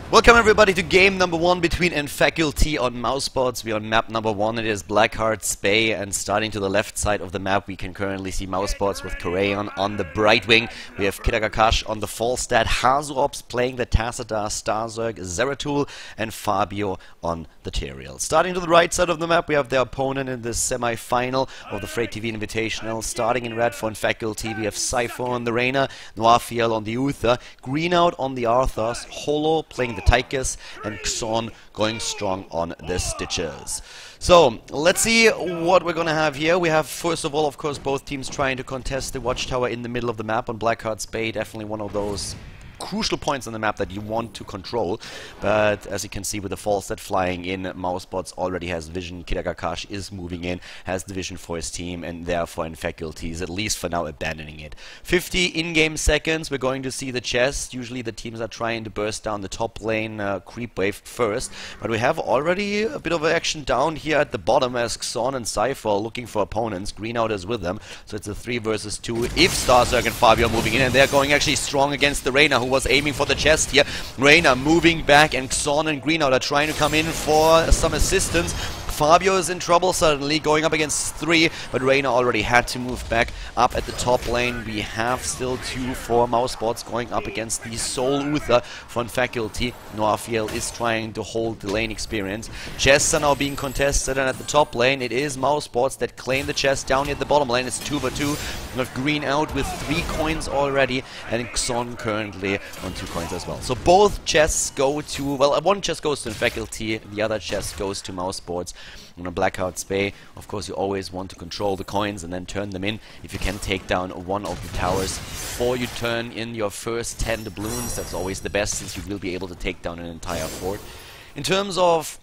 Welcome everybody to game number 1 between nFaculty on MouseSports. We are on map number 1. It is Blackheart's Bay, and starting to the left side of the map we can currently see MouseSports with Khaldor on the bright wing. We have Khaldor on the Falstad, Khaldor playing the Tassadar, Starzerg, Zeratul, and Fabio on the Teriel. Starting to the right side of the map we have their opponent in the semi-final of the FrayTV Invitational. Starting in red for nFaculty we have Cypher on the Reyna, nFaculty on the Uther, Green out on the Arthurs, Holo playing the Tychus, and Xon going strong on the Stitches. So, let's see what we're going to have here. We have, first of all, of course, both teams trying to contest the watchtower in the middle of the map on Blackheart's Bay. Definitely one of those crucial points on the map that you want to control, but as you can see with the Falstad flying in, MouseSports already has vision. Khaldor is moving in, has the vision for his team, and therefore nFaculty is at least for now abandoning it. 50 in-game seconds, we're going to see the chest. Usually the teams are trying to burst down the top lane creep wave first, but we have already a bit of action down here at the bottom as Xon and Cypher are looking for opponents. Green out is with them, so it's a 3 versus 2 if Starzerg and Fabio are moving in, and they're going actually strong against the Reyna, who was aiming for the chest here. Reyna moving back, and Xon and Greenout are trying to come in for some assistance. Fabio is in trouble suddenly, going up against 3, but Reyna already had to move back up at the top lane. We have still 2 for MouseSports going up against the Soul Uther for nFaculty. nFaculty is trying to hold the lane experience. Chests are now being contested, and at the top lane it is MouseSports that claim the chest. Down at the bottom lane it's 2 for 2. We have Green out with 3 coins already, and Xon currently on 2 coins as well. So both chests go to, well, one chest goes to nFaculty, the other chest goes to MouseSports. On a Blackheart's Bay, of course, you always want to control the coins and then turn them in. If you can take down one of the towers before you turn in your first 10 doubloons, that's always the best, since you will be able to take down an entire fort. In terms of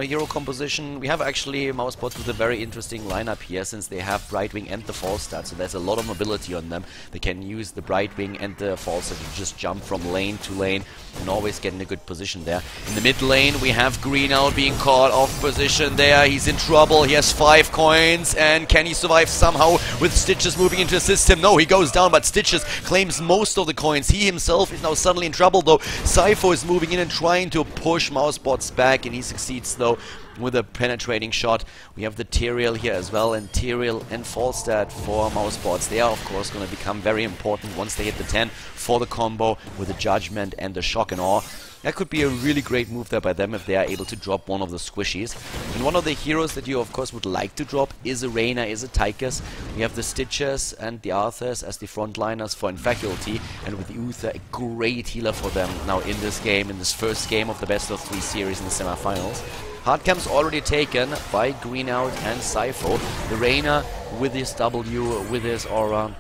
hero composition, we have actually MouseSports with a very interesting lineup here, since they have Brightwing and the Falstad, so there's a lot of mobility on them. They can use the Brightwing and the Falstad to just jump from lane to lane and always get in a good position there. In the mid lane we have Green out being caught off position there. He's in trouble. He has 5 coins, and can he survive somehow with Stitches moving into the system? No, he goes down, but Stitches claims most of the coins. He himself is now suddenly in trouble though. Cypher is moving in and trying to push MouseSports back, and he succeeds though with a penetrating shot. We have the Teriel here as well, and Teriel and Falstad for MouseSports. They are of course going to become very important once they hit the 10 for the combo with the Judgment and the Shock and Awe. That could be a really great move there by them if they are able to drop one of the squishies. And one of the heroes that you of course would like to drop is a Reyna, is a Tychus. We have the Stitches and the Arthurs as the frontliners for nFaculty, and with Uther a great healer for them now in this game, in this first game of the best of 3 series in the semifinals. Hardcamp's already taken by Greenout and Cypher. The Reyna with his W, with his Aura,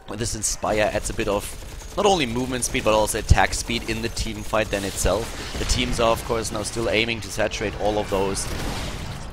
with his Inspire adds a bit of not only movement speed but also attack speed in the team fight then itself. The teams are of course now still aiming to saturate all of those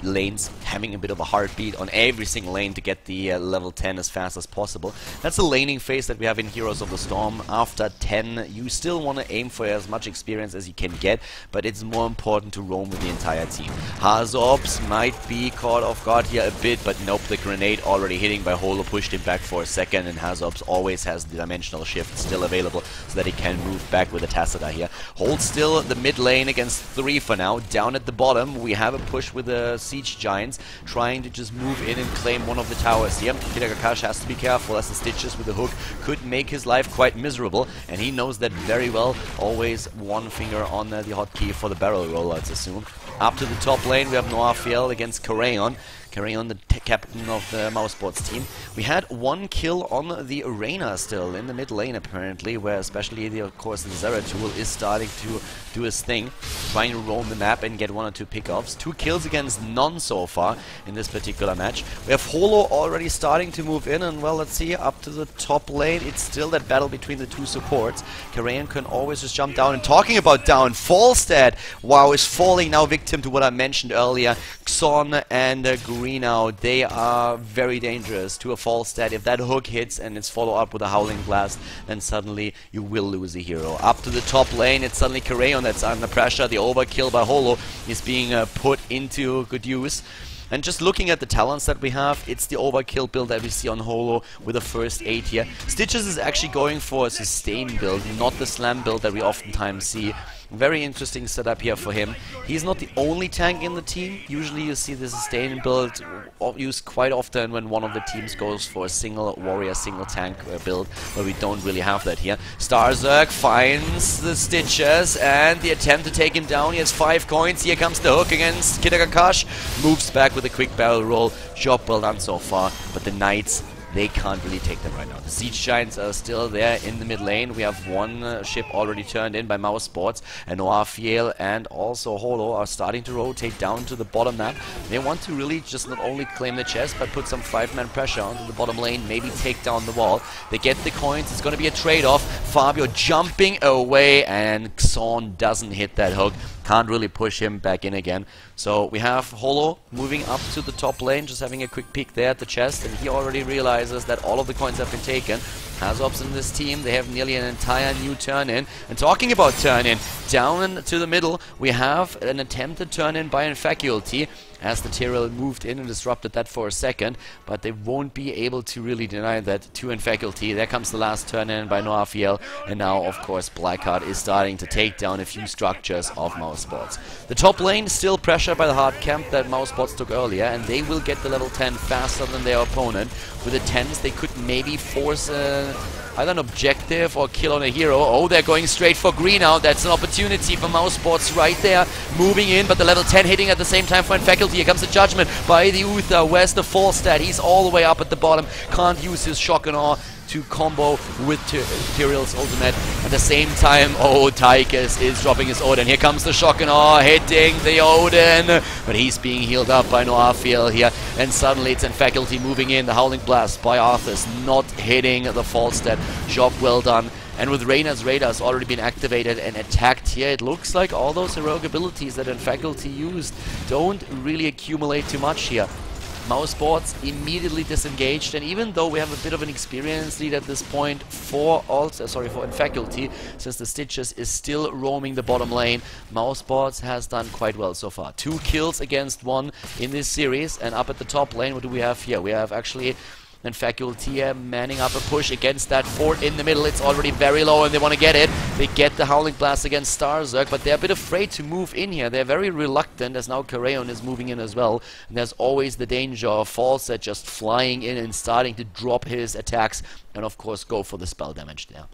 lanes, having a bit of a heartbeat on every single lane to get the level 10 as fast as possible. That's the laning phase that we have in Heroes of the Storm. After 10 you still want to aim for as much experience as you can get, but it's more important to roam with the entire team. Khaldor might be caught off guard here a bit, but nope, the grenade already hitting by Holo pushed him back for a second, and Khaldor always has the dimensional shift still available so that he can move back with the Tassadar here. Hold still the mid lane against 3 for now. Down at the bottom we have a push with the Siege Giants trying to just move in and claim one of the towers here. Khaldor has to be careful as the Stitches with the hook could make his life quite miserable, and he knows that very well. Always one finger on the hotkey for the barrel roll, I'd assume. Up to the top lane we have nFaculty against Khaldor. Khaldor, the captain of the MouseSports team. We had 1 kill on the Reyna still in the mid lane apparently, where especially of course the Zeratul is starting to do his thing, trying to roam the map and get 1 or 2 pickoffs. 2 kills against none so far in this particular match. We have Holo already starting to move in, and well, let's see, up to the top lane it's still that battle between the 2 supports. Khaldor can always just jump down, and talking about down, Falstad, wow, is falling now victim to what I mentioned earlier. Xon and Greenout, they are very dangerous to a Falstad. If that hook hits and it's followed up with a Howling Blast, then suddenly you will lose a hero. Up to the top lane it's suddenly Khaldor that's under pressure. The overkill by Holo is being put into good use. And just looking at the talents that we have, it's the overkill build that we see on Holo with the first 8 here. Stitches is actually going for a sustain build, not the slam build that we oftentimes see Very interesting setup here for him. He's not the only tank in the team. Usually you see the sustain build used quite often when one of the teams goes for a single warrior, single tank build, but we don't really have that here. Starzerk finds the Stitches and the attempt to take him down. He has 5 coins. Here comes the hook against Kitagakash. Moves back with a quick barrel roll. Job well done so far, but the Knights, they can't really take them right now. The Siege Giants are still there in the mid lane. We have one ship already turned in by MouseSports, and nFaculty and also Khaldor are starting to rotate down to the bottom map. They want to really just not only claim the chest, but put some 5-man pressure onto the bottom lane, maybe take down the wall. They get the coins. It's going to be a trade-off. Fabio jumping away, and Xon doesn't hit that hook. Can't really push him back in again. So we have Khaldor moving up to the top lane, just having a quick peek there at the chest, and he already realizes that all of the coins have been taken. As ops in this team, they have nearly an entire new turn-in. And talking about turn-in, down to the middle, we have an attempted turn-in by nFaculty, as the Tyrell moved in and disrupted that for a second, but they won't be able to really deny that to nFaculty. There comes the last turn-in by nFaculty, and now, of course, Blackheart is starting to take down a few structures of MouseSports. The top lane still pressured by the hard camp that MouseSports took earlier, and they will get the level 10 faster than their opponent. With the 10s, they could maybe force either an objective or kill on a hero. Oh, they're going straight for green now. That's an opportunity for MouseSports right there. Moving in, but the level 10 hitting at the same time for nFaculty. Here comes the judgment by the Uther. Where's the fall stat? He's all the way up at the bottom. Can't use his shock and awe to combo with Tyrell's ultimate. At the same time, oh, Tychus is dropping his Odin. Here comes the shock and awe, hitting the Odin, but he's being healed up by nFaculty here, and suddenly it's nFaculty moving in. The Howling Blast by Arthas not hitting the fall stat. Job well done. And with Reyna's radars already been activated and attacked here, it looks like all those heroic abilities that nFaculty used don't really accumulate too much here. MouseSports immediately disengaged, and even though we have a bit of an experience lead at this point for nFaculty, since the Stitches is still roaming the bottom lane, MouseSports has done quite well so far. 2 kills against 1 in this series, and up at the top lane, what do we have here? We have actually nFaculty manning up a push against that fort in the middle. It's already very low and they want to get it. They get the Howling Blast against Starzerk, but they're a bit afraid to move in here. They're very reluctant, as now Khaldor is moving in as well. And there's always the danger of Falset just flying in and starting to drop his attacks and of course go for the spell damage there.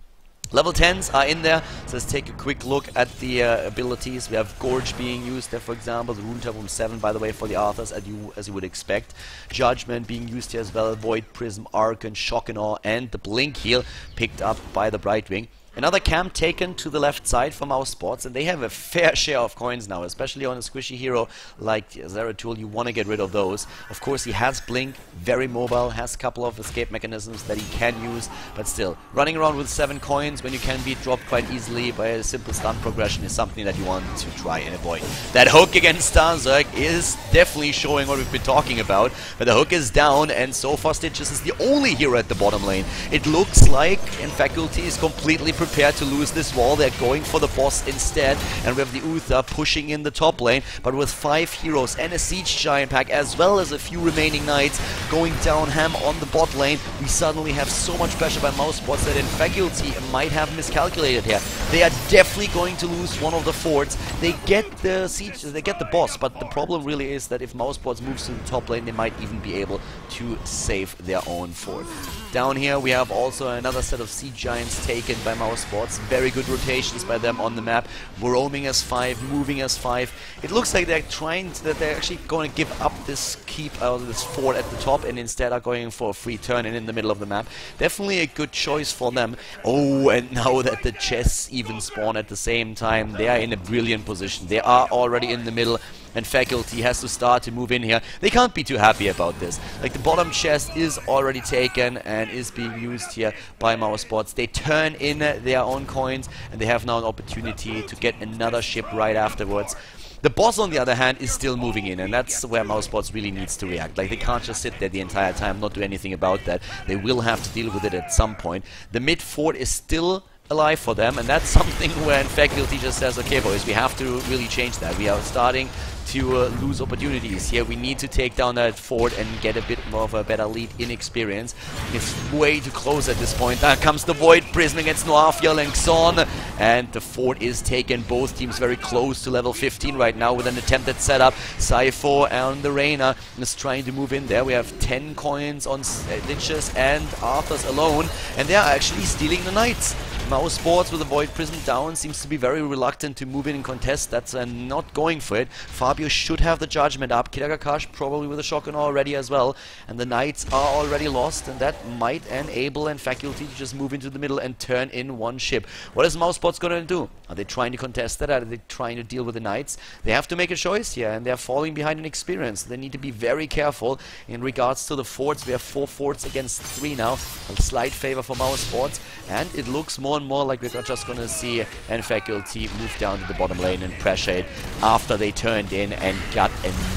Level 10s are in there, so let's take a quick look at the abilities. We have Gorge being used there, for example, the Rune Tabum 7, by the way, for the Arthas, as you would expect. Judgment being used here as well, Void Prism, Archon, Shock and Awe, and the Blink Heal picked up by the Brightwing. Another camp taken to the left side for MouseSports, and they have a fair share of coins now, especially on a squishy hero like Zeratul. You want to get rid of those. Of course, he has Blink, very mobile, has a couple of escape mechanisms that he can use, but still, running around with 7 coins when you can be dropped quite easily by a simple stun progression is something that you want to try and avoid. That hook against Starzerk is definitely showing what we've been talking about, but the hook is down, and so far Stitches is the only hero at the bottom lane. It looks like nFaculty is completely prepared to lose this wall. They're going for the boss instead, and we have the Uther pushing in the top lane, but with 5 heroes and a Siege Giant pack, as well as a few remaining Knights going down ham on the bot lane, we suddenly have so much pressure by MouseSports that nFaculty might have miscalculated here. They are definitely going to lose one of the forts. They get the siege, they get the boss, but the problem really is that if MouseSports moves to the top lane, they might even be able to save their own fort. Down here we have also another set of Siege Giants taken by MouseSports. Very good rotations by them on the map. Roaming as 5, moving as 5. It looks like they're they're actually going to give up this this fort at the top, and instead are going for a free turn in the middle of the map. Definitely a good choice for them. Oh, and now that the chests even spawn at the same time, they are in a brilliant position. They are already in the middle, and nFaculty has to start to move in here. They can't be too happy about this. Like, the bottom chest is already taken and is being used here by MouseSports. They turn in their own coins, and they have now an opportunity to get another ship right afterwards. The boss, on the other hand, is still moving in, and that's where MouseSports really needs to react. Like, they can't just sit there the entire time, not do anything about that. They will have to deal with it at some point. The mid fort is still alive for them, and that's something where nFaculty just says, okay boys, we have to really change that. We are starting to lose opportunities here. We need to take down that fort and get a bit more of a better lead in experience. It's way too close at this point. There comes the Void Prism against Noirfiel and Xon, and the fort is taken. Both teams very close to level 15 right now with an attempted setup. Cypher and the Reina is trying to move in there. We have 10 coins on Liches and Arthur's alone, and they are actually stealing the Knights. MouseSports with the Void Prism down seems to be very reluctant to move in and contest. That's not going for it. Fabio should have the Judgment up. Kidagakash probably with a Shotgun already as well. And the Knights are already lost, and that might enable nFaculty to just move into the middle and turn in one ship. What is MouseSports going to do? Are they trying to contest that? Are they trying to deal with the Knights? They have to make a choice here, and they're falling behind in experience. They need to be very careful in regards to the forts. We have 4 forts against 3 now. A slight favor for MouseSports, and it looks more and more like we're just going to see nFaculty move down to the bottom lane and pressure it after they turned in and got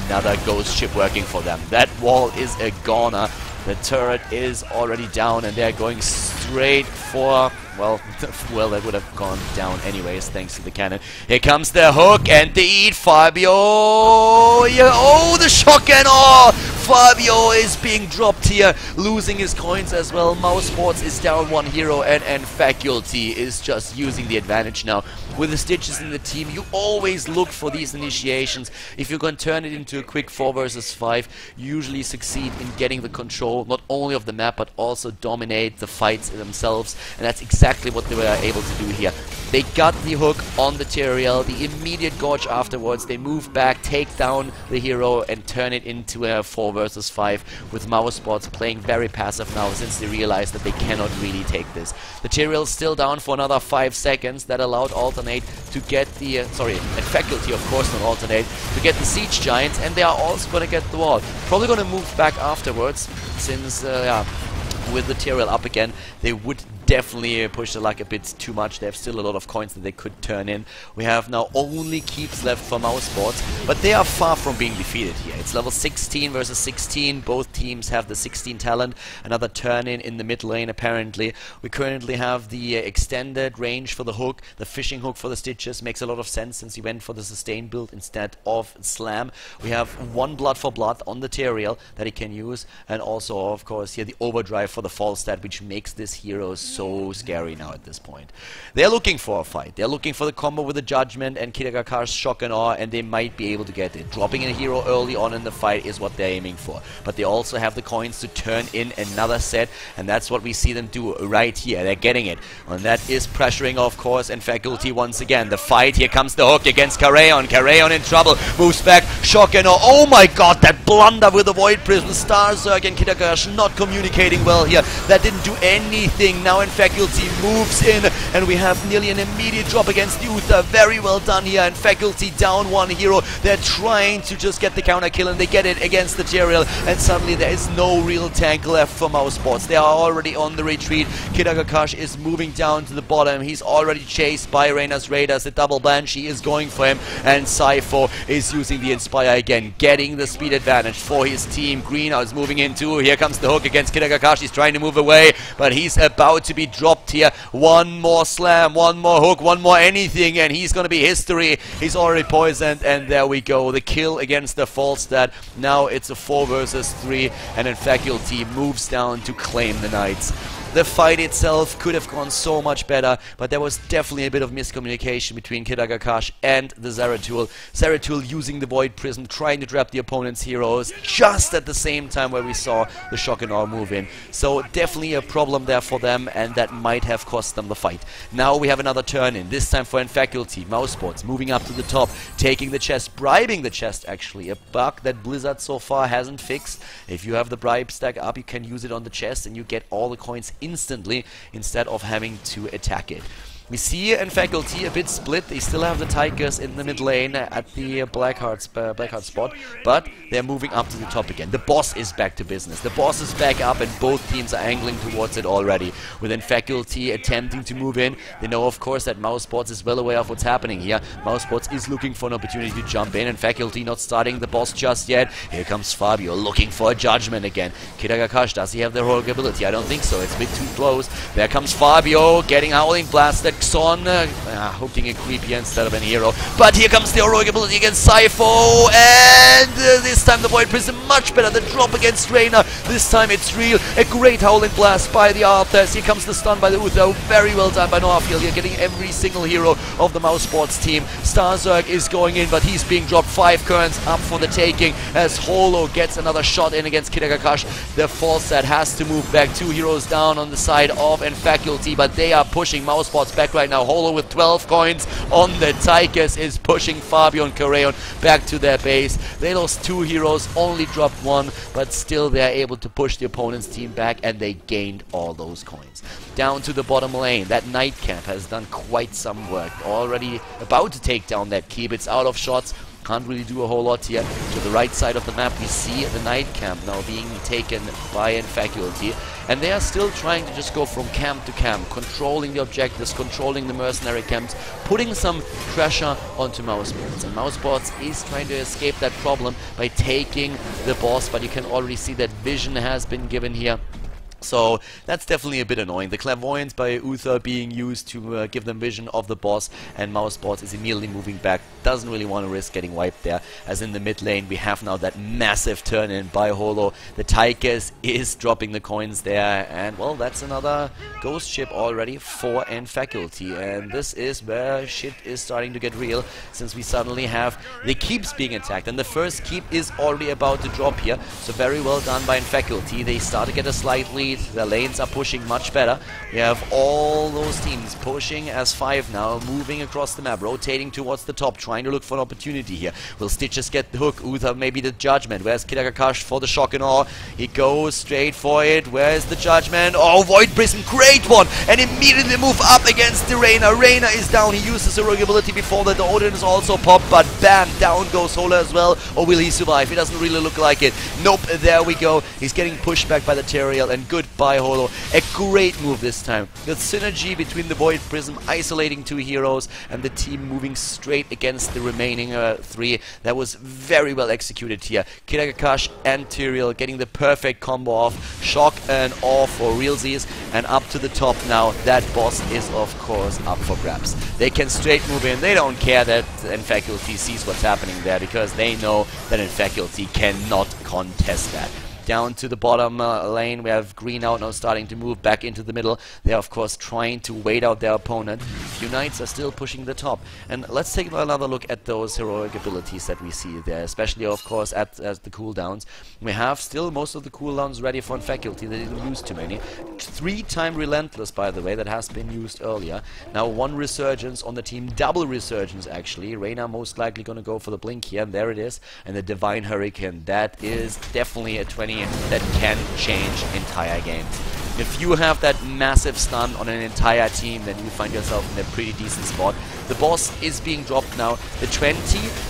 another ghost ship working for them. That wall is a goner. The turret is already down, and they're going straight for, well, that would have gone down anyways, thanks to the cannon. Here comes the hook, and the eat, Fabio! Yeah, oh, the shotgun! Oh, Fabio is being dropped here, losing his coins as well. MouseSports is down 1 hero, and nFaculty is just using the advantage now. With the Stitches in the team, you always look for these initiations. If you can turn it into a quick 4 versus 5, you usually succeed in getting the control, not only of the map, but also dominate the fights themselves. And that's exactly what they were able to do here. They got the hook on the Tyrael, the immediate gorge afterwards. They move back, take down the hero, and turn it into a 4 versus 5, with MouseSports playing very passive now since they realized that they cannot really take this. The Tyrael's still down for another 5 seconds. That allowed Alternate to get the, nFaculty of course, not Alternate, to get the Siege Giants, and they are also going to get the wall. Probably going to move back afterwards, since, with the Tyrael up again, they would definitely push the luck a bit too much. They have still a lot of coins that they could turn in. We have now only keeps left for MouseSports, but they are far from being defeated here. It's level 16 versus 16. Both teams have the 16 talent. Another turn in the mid lane apparently. We currently have the extended range for the hook. The fishing hook for the Stitches makes a lot of sense since he went for the sustain build instead of slam. We have 1 blood for blood on the Tyrael that he can use, and also of course here the overdrive for the fall stat, which makes this hero so scary now at this point. They're looking for a fight. They're looking for the combo with the Judgment and Kidagakar's Shock and Awe, and they might be able to get it. Dropping a hero early on in the fight is what they're aiming for. But they also have the coins to turn in another set, and that's what we see them do right here. They're getting it. And that is pressuring, of course, nFaculty once again. The fight, here comes the hook against Kareon. Kareon in trouble. Moves back. Shock and Awe. Oh my god, that blunder with the Void Prism. Starzerg and Kidagash not communicating well here. That didn't do anything. Now nFaculty moves in, and we have nearly an immediate drop against Uther. Very well done here. nFaculty down 1 hero. They're trying to just get the counter kill, and they get it against the Tyrael, and suddenly there is no real tank left for MouseSports. They are already on the retreat. Kidagakash is moving down to the bottom. He's already chased by Reina's Raiders. The double Banshee is going for him, and Cypher is using the Inspire again, getting the speed advantage for his team. Greenhow is moving in too. Here comes the hook against Kidagakash. He's trying to move away, but he's about to be dropped here. 1 more slam, 1 more hook, 1 more anything, and he's going to be history. He's already poisoned, and there we go. The kill against the Falstad. Now it's a 4 versus 3, and nFaculty moves down to claim the Knights. The fight itself could have gone so much better, but there was definitely a bit of miscommunication between Kidagakash and the Zeratul. Zeratul using the Void Prism, trying to trap the opponent's heroes, just at the same time where we saw the Shock and Awe move in. So definitely a problem there for them, and that might have cost them the fight. Now we have another turn in, this time for nFaculty. MouseSports moving up to the top, taking the chest, bribing the chest actually. A bug that Blizzard so far hasn't fixed. If you have the bribe stack up, you can use it on the chest, and you get all the coins instantly instead of having to attack it. We see nFaculty a bit split. They still have the Tigers in the mid lane at the Blackheart spot, but they're moving up to the top again. The boss is back to business. The boss is back up, and both teams are angling towards it already. With nFaculty attempting to move in, they know, of course, that MouseSports is well aware of what's happening here. MouseSports is looking for an opportunity to jump in, and nFaculty not starting the boss just yet. Here comes Fabio looking for a judgment again. Kidagakash, does he have the heroic ability? I don't think so. It's a bit too close. There comes Fabio getting Howling Blast. Xon hooking a creepy instead of an hero. But here comes the heroic ability against Sypho, and this time the Void Prism much better. The drop against Reyna, this time it's real. A great Howling Blast by the Arthurs. Here comes the stun by the Uther. Very well done by Norfield. You're getting every single hero of the MouseSports team. Starzerg is going in, but he's being dropped. 5 currents up for the taking as Holo gets another shot in against Kidagakash. The Falset has to move back. 2 heroes down on the side of nFaculty, but they are pushing MouseSports back right now. Holo with 12 coins on the Tigers is pushing Fabio and Carreon back to their base. They lost 2 heroes, only dropped 1, but still they're able to push the opponent's team back, and they gained all those coins. Down to the bottom lane, that Night Camp has done quite some work. Already about to take down that keep. It's out of shots. Can't really do a whole lot here. To the right side of the map, we see the Night Camp now being taken by nFaculty, and they are still trying to just go from camp to camp, controlling the objectives, controlling the mercenary camps, putting some pressure onto MouseSports. And MouseSports is trying to escape that problem by taking the boss, but you can already see that vision has been given here. So that's definitely a bit annoying. The Clairvoyance by Uther being used to give them vision of the boss, and MouseSports is immediately moving back. Doesn't really want to risk getting wiped there. As in the mid lane, we have now that massive turn in by Holo. The Tigers is dropping the coins there, and well, that's another ghost ship already for nFaculty. And this is where shit is starting to get real, since we suddenly have the keeps being attacked, and the first keep is already about to drop here. So very well done by nFaculty. They start to get a slight lead. The lanes are pushing much better. We have all those teams pushing as 5 now, moving across the map, rotating towards the top, trying to look for an opportunity here. Will Stitches get the hook? Uther maybe the judgment. Where's Kidagakash for the shock and awe? He goes straight for it. Where's the judgment? Oh, Void Prism, great one! And immediately move up against the Reyna. Reyna is down. He uses heroic ability before that. The Odin is also popped, but bam, down goes Holo as well. Or will he survive? It doesn't really look like it. Nope, there we go. He's getting pushed back by the Teriel, and goodbye Holo. A great move this time. The synergy between the Void Prism isolating 2 heroes and the team moving straight against the remaining 3. That was very well executed here. Kidagakash and Teriel getting the perfect combo off. Shock and awe for realsies, and up to the top now. That boss is of course up for grabs. They can straight move in. They don't care that nFaculty sees what's happening there, because they know that nFaculty cannot contest that. Down to the bottom lane, we have Green out now starting to move back into the middle. They're of course trying to wait out their opponent. Few Knights are still pushing the top. And let's take another look at those heroic abilities that we see there, especially of course at the cooldowns. We have still most of the cooldowns ready for nFaculty. They didn't use too many. 3-time Relentless, by the way, that has been used earlier. Now 1 Resurgence on the team, double Resurgence actually. Reyna most likely going to go for the blink here, and there it is. And the Divine Hurricane, that is definitely a 20 that can change entire games. If you have that massive stun on an entire team, then you find yourself in a pretty decent spot. The boss is being dropped now. The 20,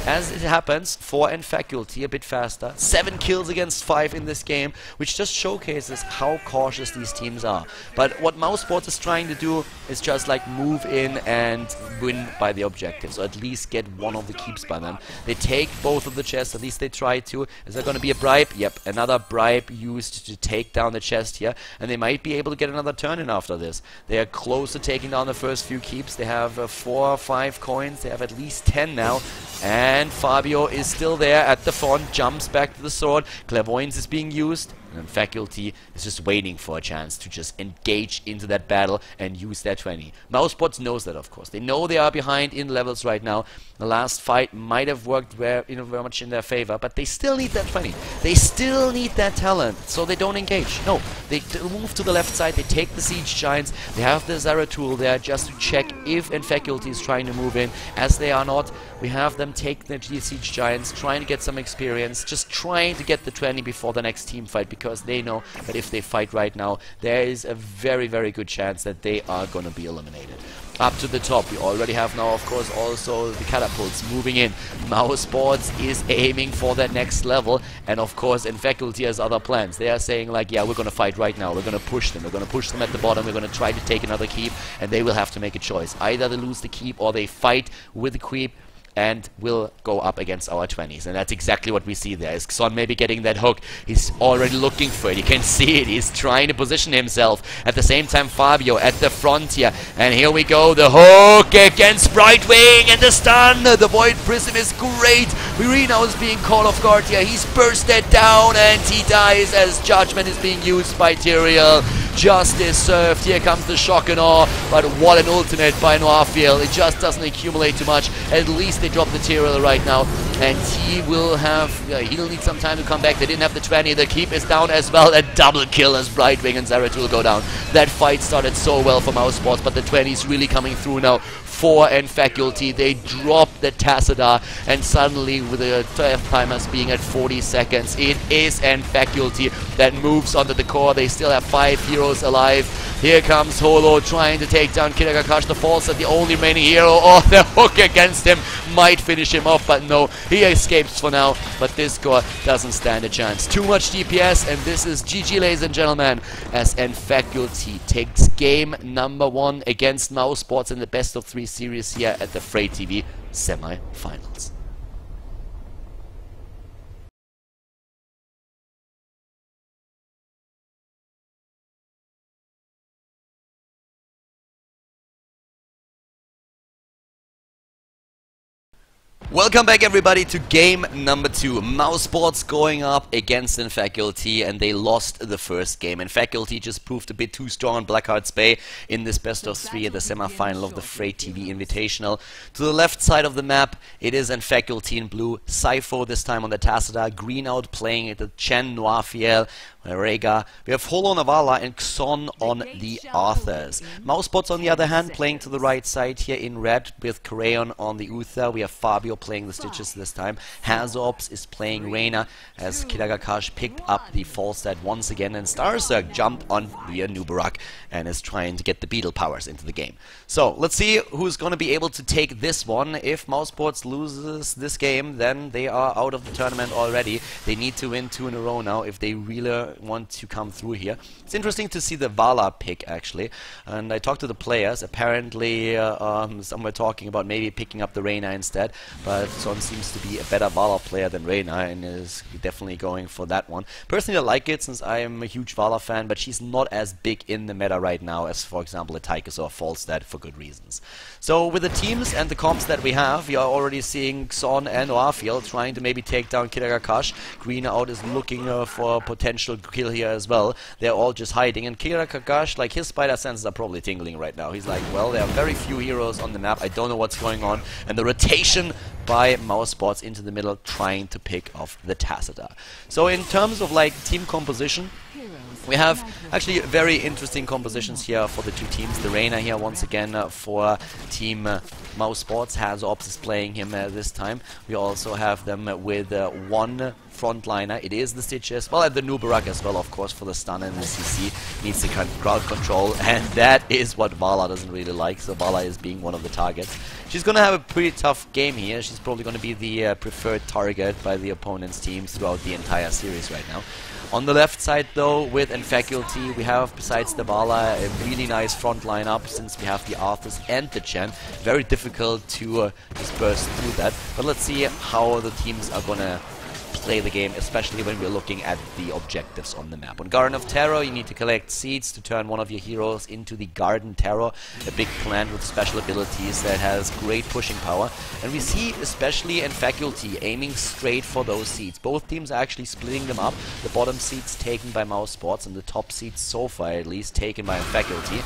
as it happens, for nFaculty a bit faster. 7 kills against 5 in this game, which just showcases how cautious these teams are. But what MouseSports is trying to do is just like move in and win by the objectives, or at least get one of the keeps by them. They take both of the chests, at least they try to. Is there going to be a bribe? Yep, another bribe used to take down the chest here, and they might be able to get another turn in after this. They are close to taking down the first few keeps. They have 4 or 5 coins. They have at least 10 now. And Fabio is still there at the front, jumps back to the sword. Clairvoyance is being used. And nFaculty is just waiting for a chance to just engage into that battle and use their 20. MouseSports knows that, of course. They know they are behind in levels right now. The last fight might have worked very much in their favor, but they still need that 20. They still need that talent, so they don't engage. No, they move to the left side. They take the Siege Giants. They have the Zeratul there just to check if nFaculty is trying to move in. As they are not, we have them take the Siege Giants, trying to get some experience, just trying to get the 20 before the next team fight, because they know that if they fight right now, there is a very, very good chance that they are going to be eliminated. up to the top. We already have now, of course, also the catapults moving in. MouseSports is aiming for that next level, and of course, nFaculty has other plans. They are saying like, yeah, we're going to fight right now. We're going to push them. We're going to push them at the bottom. We're going to try to take another keep, and they will have to make a choice. Either they lose the keep or they fight with the creep and will go up against our 20s. And that's exactly what we see there. Is Xon maybe getting that hook? He's already looking for it. You can see it. He's trying to position himself. At the same time, Fabio at the front here. And here we go. The hook against Brightwing and the stun. The Void Prism is great. Reno is being caught off guard here. He's bursted down and he dies as Judgment is being used by Tyrael. Justice served. Here comes the shock and awe. But what an ultimate by nFaculty. It just doesn't accumulate too much. At least they drop the Tyrael right now. And he will have... he'll need some time to come back. They didn't have the 20. The keep is down as well. A double kill as Brightwing and Zaret will go down. That fight started so well for MouseSports. But the 20 is really coming through now for nFaculty. They drop the Tassadar, and suddenly with the 12 timers being at 40 seconds, it is nFaculty that moves onto the core. They still have 5 heroes alive. Here comes Holo trying to take down Kidagakash, the false, the only remaining hero. Oh, the hook against him might finish him off, but no, he escapes for now. But this core doesn't stand a chance. Too much DPS, and this is GG, ladies and gentlemen, as nFaculty takes game number 1 against MouseSports in the best of 3 series here at the FrayTV Semifinals. Welcome back, everybody, to game number 2. MouseSports going up against nFaculty, and they lost the first game. nFaculty just proved a bit too strong on Blackheart's Bay in this best of 3 at the semifinal of the FrayTV Invitational. To the left side of the map, it is nFaculty in blue. Sypho this time on the Tassadar. Green out playing at the Chen, nFaculty, Rega. We have Holo, Navala, and Xon on the Arthurs. MouseSports, on the other hand, playing to the right side here in red with Crayon on the Uther. We have Fabio playing the Stitches this time. Hazops is playing Reyna as Kidagakash picked up the Falstad once again, and Starzerg jumped on via Nubarak and is trying to get the Beetle powers into the game. So let's see who's going to be able to take this one. If MouseSports loses this game, then they are out of the tournament already. They need to win 2 in a row now if they really want to come through here. It's interesting to see the Vala pick, actually, and I talked to the players. Apparently some were talking about maybe picking up the Reyna instead, but Xon seems to be a better Vala player than Reyna and is definitely going for that one. Personally, I like it since I am a huge Vala fan, but she's not as big in the meta right now as, for example, a Tychus or a Falstad, for good reasons. So with the teams and the comps that we have, we are already seeing Xon and nFaculty trying to maybe take down Kidagakash. Green out is looking for a potential kill here as well. They're all just hiding, and Kidagakash, like, his spider senses are probably tingling right now. He's like, well, there are very few heroes on the map. I don't know what's going on. And the rotation by MouseSports into the middle, trying to pick off the Tassadar. So in terms of like team composition, we have actually very interesting compositions here for the two teams. The Reyna here once again for team MouseSports. Hazops is playing him this time. We also have them with one frontliner. It is the Stitches, well, and the Nubarak as well, of course, for the stun, and the CC needs the crowd control, and that is what Vala doesn't really like, so Vala is being one of the targets. She's going to have a pretty tough game here. She's probably going to be the preferred target by the opponent's teams throughout the entire series right now. On the left side, though, with nFaculty, we have, besides the Vala, a really nice front lineup, since we have the Arthurs and the Chen. Very difficult to just burst through that, but let's see how the teams are going to play the game, especially when we're looking at the objectives on the map. On Garden of Terror, you need to collect seeds to turn one of your heroes into the Garden Terror, a big plant with special abilities that has great pushing power. And we see especially nFaculty aiming straight for those seeds. Both teams are actually splitting them up. The bottom seeds taken by MouseSports, and the top seeds, so far at least, taken by nFaculty.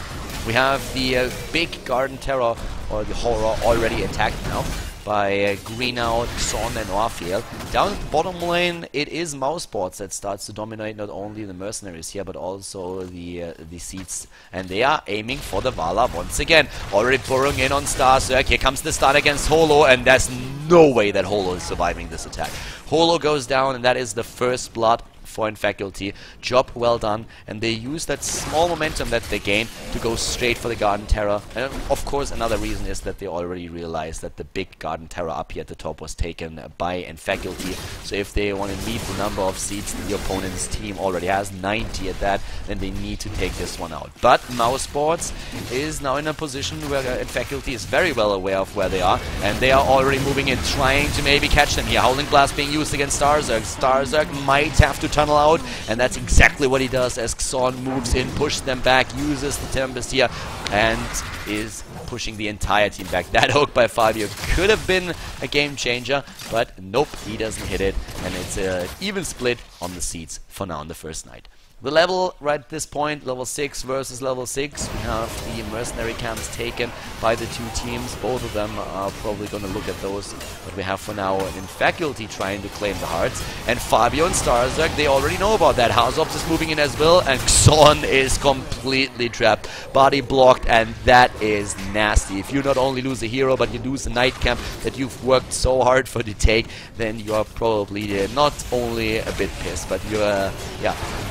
We have the big Garden Terror, or the Horror, already attacked now by Green Out, Xon, and nFaculty. Down at the bottom lane, it is MouseSports that starts to dominate not only the mercenaries here, but also the seeds, and they are aiming for the Vala once again. Already pouring in on Starzerg. Here comes the stun against Holo, and there's no way that Holo is surviving this attack. Holo goes down, and that is the first blood for nFaculty. Job well done, and they use that small momentum that they gain to go straight for the Garden Terror. And of course, another reason is that they already realized that the big Garden Terror up here at the top was taken by nFaculty. So if they want to meet the number of seeds the opponent's team already has, 90 at that, then they need to take this one out. But MouseSports is now in a position where nFaculty is very well aware of where they are, and they are already moving in, trying to maybe catch them here. Howling Blast being used against Starzerg. Starzerg might have to tunnel out, and that's exactly what he does as Xon moves in, pushes them back, uses the Tempest here, and is pushing the entire team back. That hook by Fabio could have been a game changer, but nope, he doesn't hit it, and it's an even split on the seats for now on the first night. The level right at this point, level 6 versus level 6. We have the mercenary camps taken by the two teams. Both of them are probably going to look at those. But we have for now nFaculty trying to claim the hearts. And Fabio and Starzerg, they already know about that. Houseops is moving in as well. And Xon is completely trapped. Body blocked, and that is nasty. If you not only lose a hero, but you lose a night camp that you've worked so hard for to take, then you are probably not only a bit pissed, but you're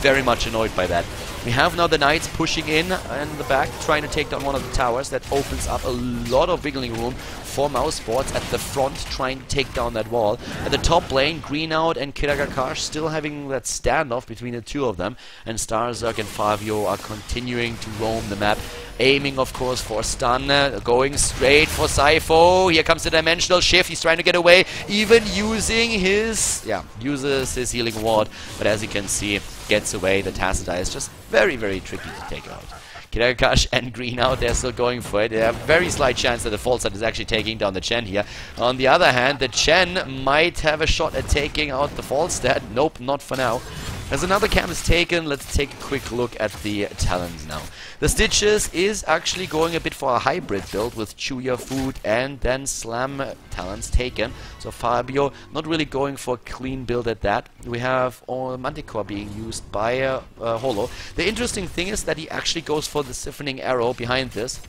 very much annoyed by that. We have now the Knights pushing in the back, trying to take down one of the towers. That opens up a lot of wiggling room for MouseSports at the front, trying to take down that wall. At the top lane, Greenout and Kiragakash still having that standoff between the two of them, and Starzerg and Fabio are continuing to roam the map, aiming of course for stun, going straight for Sypho. Here comes the dimensional shift. He's trying to get away, even using his uses his healing ward, but as you can see, gets away. The Tacita is just very, very tricky to take out. Kiragakash and Greenout, they're still going for it. They have a very slight chance that the Falstad is actually taking down the Chen here. On the other hand, the Chen might have a shot at taking out the Falstad. Nope, not for now. As another camp is taken, let's take a quick look at the Talons now. The Stitches is actually going a bit for a hybrid build with Chew Your Food and then Slam Talons taken. So Fabio not really going for a clean build at that. We have Manticore being used by Holo. The interesting thing is that he actually goes for the Siphoning Arrow behind this,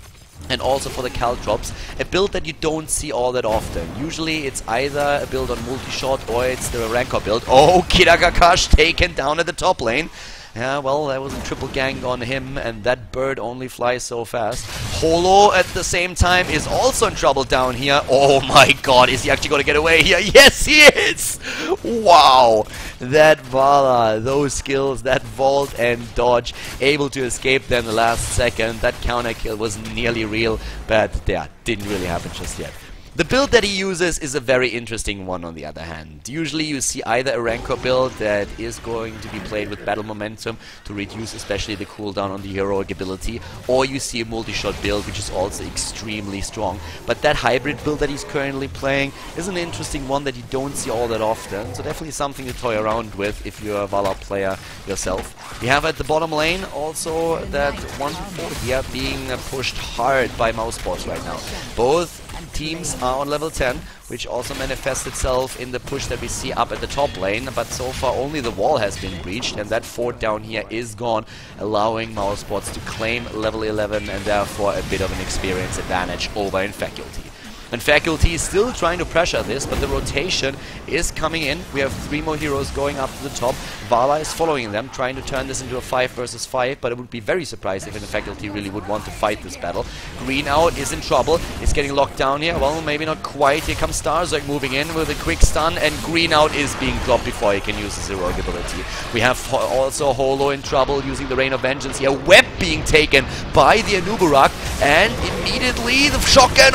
and also for the Khaldrops, a build that you don't see all that often. Usually it's either a build on multi-shot or it's the Rancor build. Oh, Kiragakash taken down at the top lane. Yeah, well, that was a triple gang on him, and that bird only flies so fast. Holo, at the same time, is also in trouble down here. Oh my god, is he actually going to get away here? Yes, he is! Wow! That Vala, those skills, that vault and dodge, able to escape them the last second. That counter kill was nearly real, but yeah, didn't really happen just yet. The build that he uses is a very interesting one on the other hand. Usually you see either a Rancor build that is going to be played with battle momentum to reduce especially the cooldown on the heroic ability, or you see a multi-shot build which is also extremely strong. But that hybrid build that he's currently playing is an interesting one that you don't see all that often, so definitely something to toy around with if you're a Vala player yourself. We have at the bottom lane also that 1-4 here being pushed hard by MouseSports right now. Both teams are on level 10, which also manifests itself in the push that we see up at the top lane, but so far only the wall has been breached, and that fort down here is gone, allowing MouseSports to claim level 11 and therefore a bit of an experience advantage over nFaculty. nFaculty is still trying to pressure this, but the rotation is coming in. We have 3 more heroes going up to the top. Vala is following them, trying to turn this into a 5 versus 5, but it would be very surprised if nFaculty really would want to fight this battle. Greenout is in trouble. He's getting locked down here. Well, maybe not quite. Here comes Starzerg moving in with a quick stun, and Greenout is being dropped before he can use his heroic ability. We have also Holo in trouble using the Rain of Vengeance here. Web being taken by the Anubarak, and immediately the shotgun.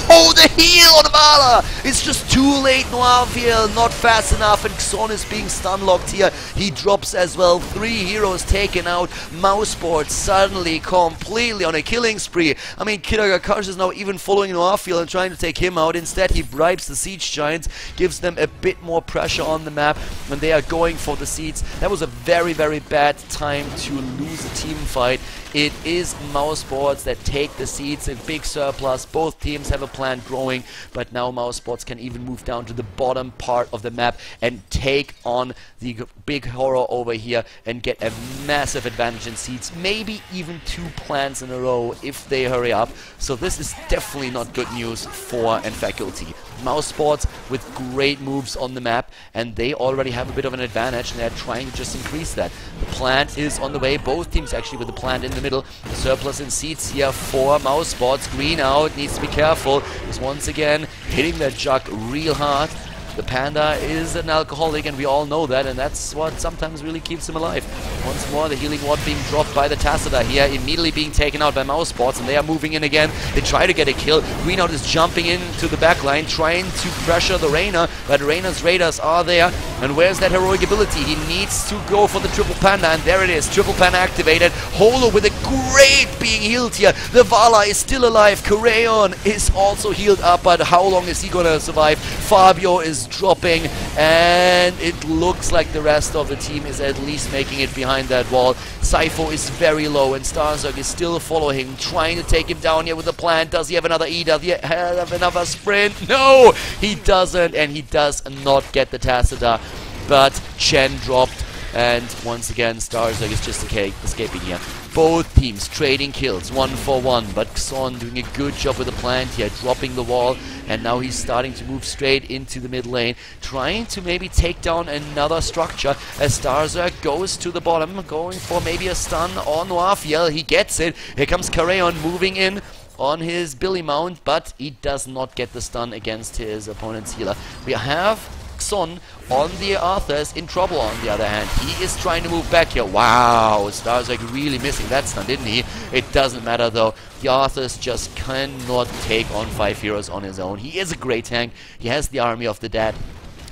Oh, the heal on Vala! It's just too late. Noirfield not fast enough, and Xon is being stun locked here. He drops as well. 3 heroes taken out. MouseSports suddenly completely on a killing spree. I mean, Kiragakash is now even following Noirfield and trying to take him out. Instead, he bribes the Siege Giants, gives them a bit more pressure on the map, and they are going for the seeds. That was a very, very bad time to lose a team fight. It is MouseSports that take the seeds in big surplus. Both teams have a plan growing, but now MouseSports MouseSports can even move down to the bottom part of the map and take on the big horror over here and get a massive advantage in seeds, maybe even 2 plants in a row if they hurry up. So this is definitely not good news for nFaculty. MouseSports with great moves on the map, and they already have a bit of an advantage, and they're trying to just increase that. The plant is on the way, both teams actually with the plant in the middle. The surplus in seeds here for MouseSports. Green out, needs to be careful. He's once again hitting that jug real hard. The Panda is an alcoholic, and we all know that, and that's what sometimes really keeps him alive. Once more, the healing ward being dropped by the Tacita here, immediately being taken out by MouseSports, and they are moving in again. They try to get a kill. Greenout is jumping into the backline, trying to pressure the Reina, but Reina's Raiders are there. And where's that heroic ability? He needs to go for the Triple Panda, and there it is. Triple Panda activated. Holo with a great being healed here. The Vala is still alive. Crayon is also healed up, but how long is he gonna survive? Fabio is dropping, and it looks like the rest of the team is at least making it behind that wall. Sypho is very low, and Starzerg is still following him, trying to take him down here with a plan. Does he have another E? Does he have another sprint? No, he doesn't, and he does not get the Tacita, but Chen dropped, and once again Starzerg is just escaping here. Both teams trading kills, 1 for 1, but Xon doing a good job with the plant here, dropping the wall, and now he's starting to move straight into the mid lane, trying to maybe take down another structure as Starzerg goes to the bottom, going for maybe a stun on Noirfiel. He gets it. Here comes Carayon moving in on his Billy Mount, but he does not get the stun against his opponent's healer. We have Xon on the Arthur's in trouble on the other hand. He is trying to move back here. Wow, Starzerg really missing that stun, didn't he? It doesn't matter though. The Arthur's just cannot take on 5 heroes on his own. He is a great tank. He has the army of the dead,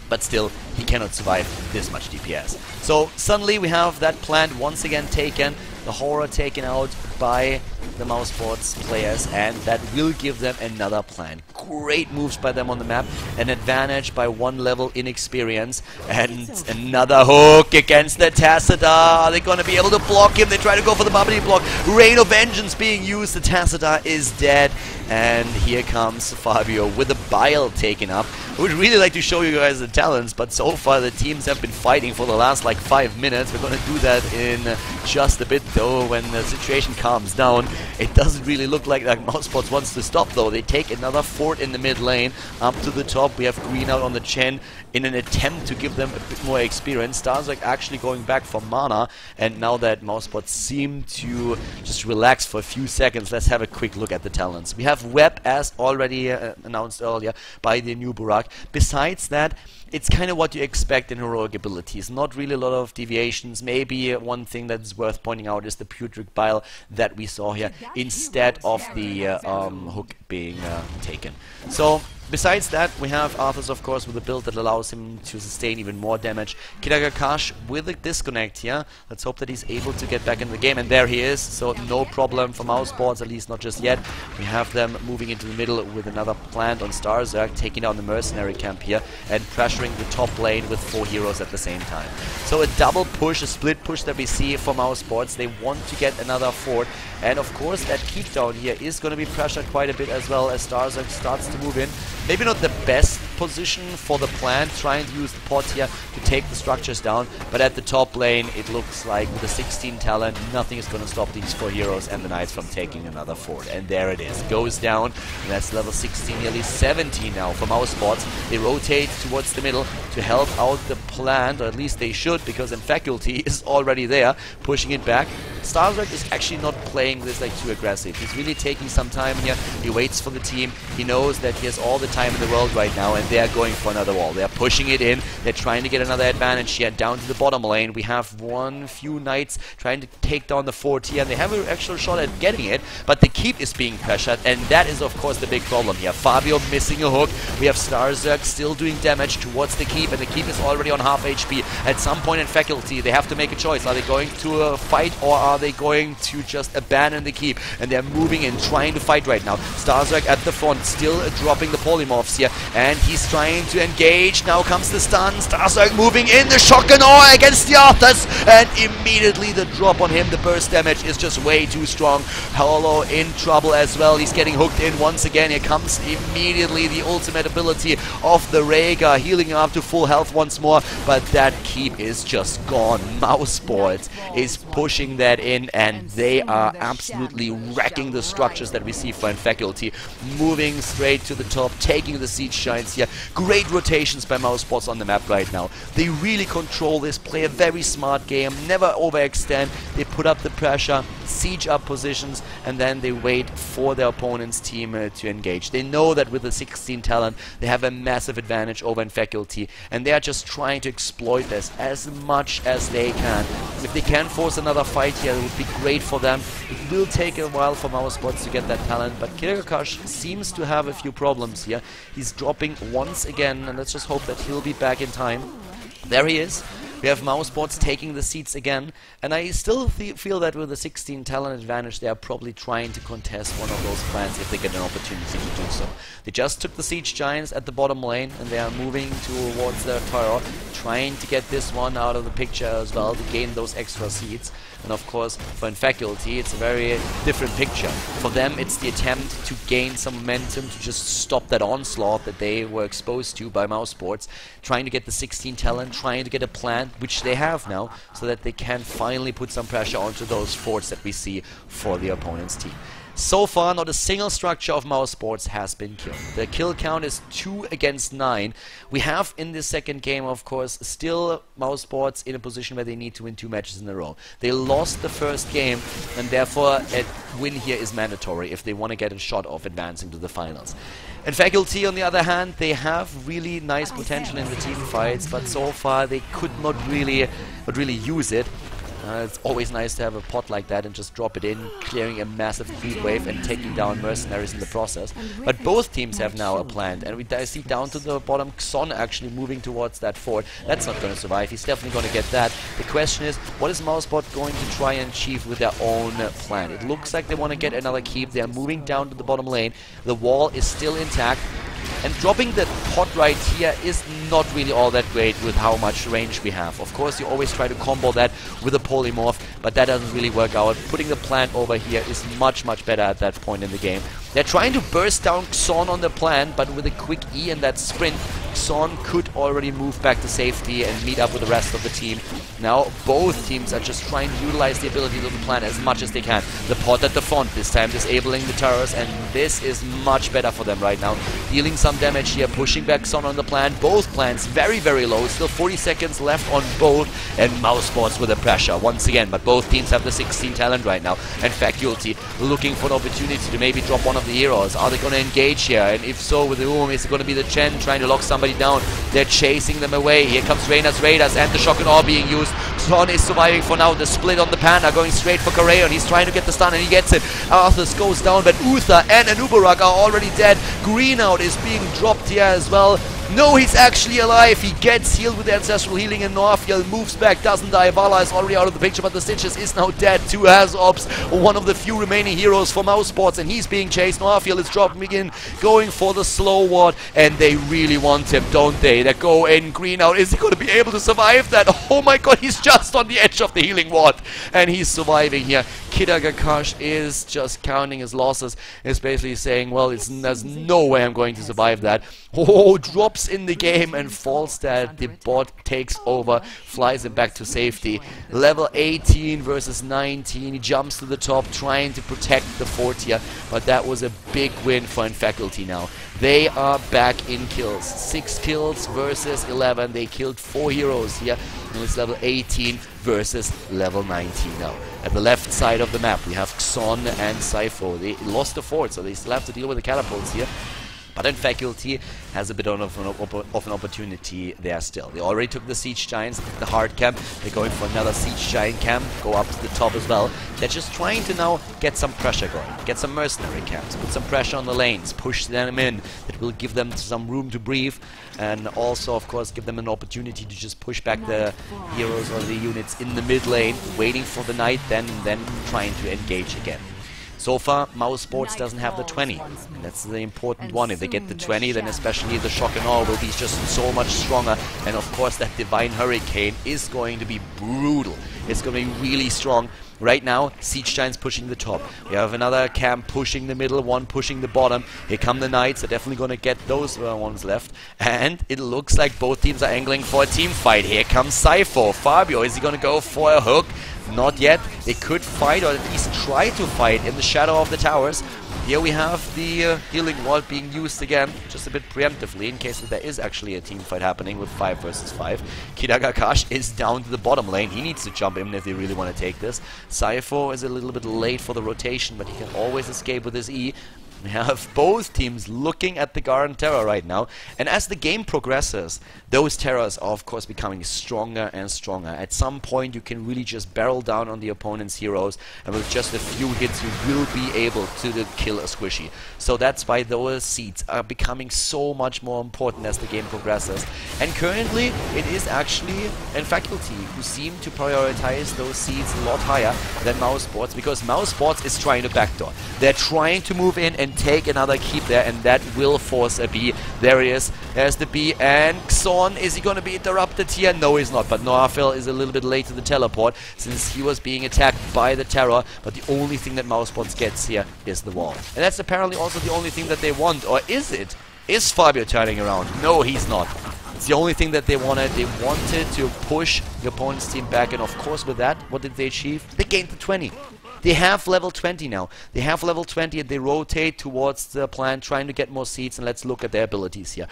but still, he cannot survive this much DPS. So suddenly we have that plant once again taken, the horror taken out by the MouseSports players, and that will give them another plant. Great moves by them on the map, an advantage by 1 level in experience, and another hook against the Tacita. Are they going to be able to block him? They try to go for the bubbly block. Rain of Vengeance being used. The Tacita is dead, and here comes Fabio with the Bile taken up. I would really like to show you guys the talents, but so far the teams have been fighting for the last like 5 minutes. We're going to do that in just a bit though, when the situation calms down. It doesn't really look like MouseSports wants to stop though. They take another fort in the mid lane. Up to the top we have Green out on the Chen in an attempt to give them a bit more experience. Starzerg actually going back for mana, and now that MouseSports seem to just relax for a few seconds, let's have a quick look at the talents. We have Web, as already announced earlier by the new Burak. Besides that, it's kind of what you expect in heroic abilities. Not really a lot of deviations. Maybe one thing that's worth pointing out is the Putrid Bile that we saw here instead of the hook being taken. So besides that, we have Arthur's, of course, with a build that allows him to sustain even more damage. Kidagakash with a disconnect here. Let's hope that he's able to get back in the game, and there he is. So no problem for MouseSports, at least not just yet. We have them moving into the middle with another plant on Starzerg, taking down the mercenary camp here and pressuring the top lane with 4 heroes at the same time. So a double push, a split push that we see for MouseSports. They want to get another fort, and of course that keep down here is going to be pressured quite a bit as well as Starzerg starts to move in. Maybe not the best position for the plant, trying to use the pot here to take the structures down, but at the top lane it looks like with a 16 talent nothing is going to stop these 4 heroes and the knights from taking another fort. And there it is, goes down, and that's level 16, nearly 17 now for MouseSports. They rotate towards the middle to help out the plant, or at least they should, because nFaculty is already there pushing it back. Starzerg is actually not playing this like too aggressive. He's really taking some time here. He waits for the team. He knows that he has all the time in the world right now, and they're going for another wall. They're pushing it in. They're trying to get another advantage here down to the bottom lane. We have few knights trying to take down the fort here, and they have an actual shot at getting it, but the keep is being pressured, and that is of course the big problem here. Fabio missing a hook. We have Starzerg still doing damage towards the keep, and the keep is already on half HP. At some point nFaculty, they have to make a choice. Are they going to fight, or are they going to just abandon the keep? And they're moving in, trying to fight right now. Starzerg at the front, still dropping the polymorphs here, and he he's trying to engage. Now comes the stun. Starstruck moving in. The shotgun against the Arthurs. And immediately the drop on him. The burst damage is just way too strong. Khaldor in trouble as well. He's getting hooked in once again. Here comes immediately the ultimate ability of the Rhaegar, healing him up to full health once more. But that keep is just gone. MouseSports is pushing that in, and they are absolutely wrecking the structures that we see for nFaculty. Moving straight to the top, taking the siege shines here. Great rotations by MouseSports on the map right now. They really control this, play a very smart game, never overextend. They put up the pressure, siege up positions, and then they wait for their opponent's team to engage. They know that with the 16 talent, they have a massive advantage over nFaculty, and they are just trying to exploit this as much as they can. If they can force another fight here, it would be great for them. It will take a while for MouseSports to get that talent, but Khaldor seems to have a few problems here. He's dropping once again, and let's just hope that he'll be back in time. There he is. We have MouseSports taking the seats again, and I still feel that with the 16 talent advantage, they are probably trying to contest one of those plans if they get an opportunity to do so. They just took the siege giants at the bottom lane, and they are moving towards their tower, trying to get this one out of the picture as well to gain those extra seats. And of course, for nFaculty, it's a very different picture. For them, it's the attempt to gain some momentum, to just stop that onslaught that they were exposed to by MouseSports, trying to get the 16 talent, trying to get a plan, which they have now, so that they can finally put some pressure onto those forts that we see for the opponent's team. So far, not a single structure of MouseSports has been killed. The kill count is 2 against 9. We have in this second game, of course, still MouseSports in a position where they need to win 2 matches in a row. They lost the first game, and therefore a win here is mandatory if they want to get a shot of advancing to the finals. nFaculty, on the other hand, they have really nice potential in the team fights, but so far they could not really use it. It's always nice to have a pot like that and just drop it in, clearing a massive creep wave and taking down mercenaries in the process. But both teams have now a plan, and we see down to the bottom Xon actually moving towards that fort. That's not going to survive. He's definitely going to get that. The question is, what is MouseSports going to try and achieve with their own plan? It looks like they want to get another keep. They are moving down to the bottom lane. The wall is still intact. And dropping the pot right here is not really all that great with how much range we have. Of course, you always try to combo that with a polymorph, but that doesn't really work out. Putting the plant over here is much, much better at that point in the game. They're trying to burst down Xon on the plant, but with a quick E and that sprint, Xon could already move back to safety and meet up with the rest of the team. Now, both teams are just trying to utilize the abilities of the plant as much as they can. The pot at the front, this time disabling the turrets, and this is much better for them right now. Dealing some damage here, pushing back Xon on the plant. Both plants very, very low. Still 40 seconds left on both, and MouseSports with the pressure once again. But both teams have the 16 talent right now. nFaculty looking for an opportunity to maybe drop one of the heroes. Are they going to engage here? And if so, with whom? Is it going to be the Chen trying to lock somebody down? They're chasing them away. Here comes Reyna's Raiders and the shotgun all being used. Xon is surviving for now. The split on the Panda going straight for Khaldor. He's trying to get the stun and he gets it. Arthas goes down, but Uther and Anubarak are already dead. Greenout is being dropped here as well. No, he's actually alive. He gets healed with the ancestral healing, and Norfiel moves back, doesn't die. Vala is already out of the picture, but the Stitches is now dead. 2 has ops, one of the few remaining heroes for MouseSports, and he's being chased. Norfiel is dropping in, going for the slow ward, and they really want him, don't they? They go in. Greenout, is he going to be able to survive that? Oh my god, he's just on the edge of the healing ward, and he's surviving here. Khaldor is just counting his losses. Is basically saying, well, there's no way I'm going to survive that. Oh, drops in the game and falls dead. The bot takes over, flies him back to safety. Level 18 versus 19. He jumps to the top, trying to protect the fort here. But that was a big win for nFaculty now. They are back in kills. 6 kills versus 11. They killed 4 heroes here. And it's level 18 versus level 19 now. At the left side of the map, we have Xon and Sypho. They lost the fort, so they still have to deal with the catapults here. But nFaculty has a bit of an opportunity there still. They already took the siege giants, the hard camp. They're going for another siege giant camp, go up to the top as well. They're just trying to now get some pressure going, get some mercenary camps, put some pressure on the lanes, push them in. That will give them some room to breathe, and also, of course, give them an opportunity to just push back the heroes or the units in the mid lane, waiting for the night, then trying to engage again. So far, MouseSports doesn't have the 20. And that's the important one. If they get the 20, then especially the shock and awe will be just so much stronger. And of course, that Divine Hurricane is going to be brutal. It's going to be really strong. Right now, Siege Giants pushing the top. We have another camp pushing the middle, one pushing the bottom. Here come the Knights. They're definitely going to get those ones left. And it looks like both teams are angling for a team fight. Here comes Cypher. Fabio, is he going to go for a hook? Not yet. They could fight, or at least try to fight in the shadow of the towers. Here we have the healing wall being used again, just a bit preemptively, in case that there is actually a team fight happening with 5 versus 5. Kidagakash is down to the bottom lane. He needs to jump in if they really want to take this. Cypher is a little bit late for the rotation, but he can always escape with his E. We have both teams looking at the Garden Terror right now, and as the game progresses, those terrors are of course becoming stronger and stronger. At some point you can really just barrel down on the opponent's heroes, and with just a few hits you will be able to kill a squishy. So that's why those seeds are becoming so much more important as the game progresses. And currently it is actually nFaculty who seem to prioritize those seeds a lot higher than MouseSports, because MouseSports is trying to backdoor. They're trying to move in and take another keep there, and that will force a B. There he is. There's the B, and Xon, is he going to be interrupted here? No, he's not, but Noafel is a little bit late to the teleport since he was being attacked by the Terror, but the only thing that MouseSports gets here is the wall. And that's apparently also the only thing that they want, or is it? Is Fabio turning around? No, he's not. It's the only thing that they wanted. They wanted to push the opponent's team back, and of course with that, what did they achieve? They gained the 20. They have level 20 now. They have level 20 and they rotate towards the plant, trying to get more seeds, and let's look at their abilities here.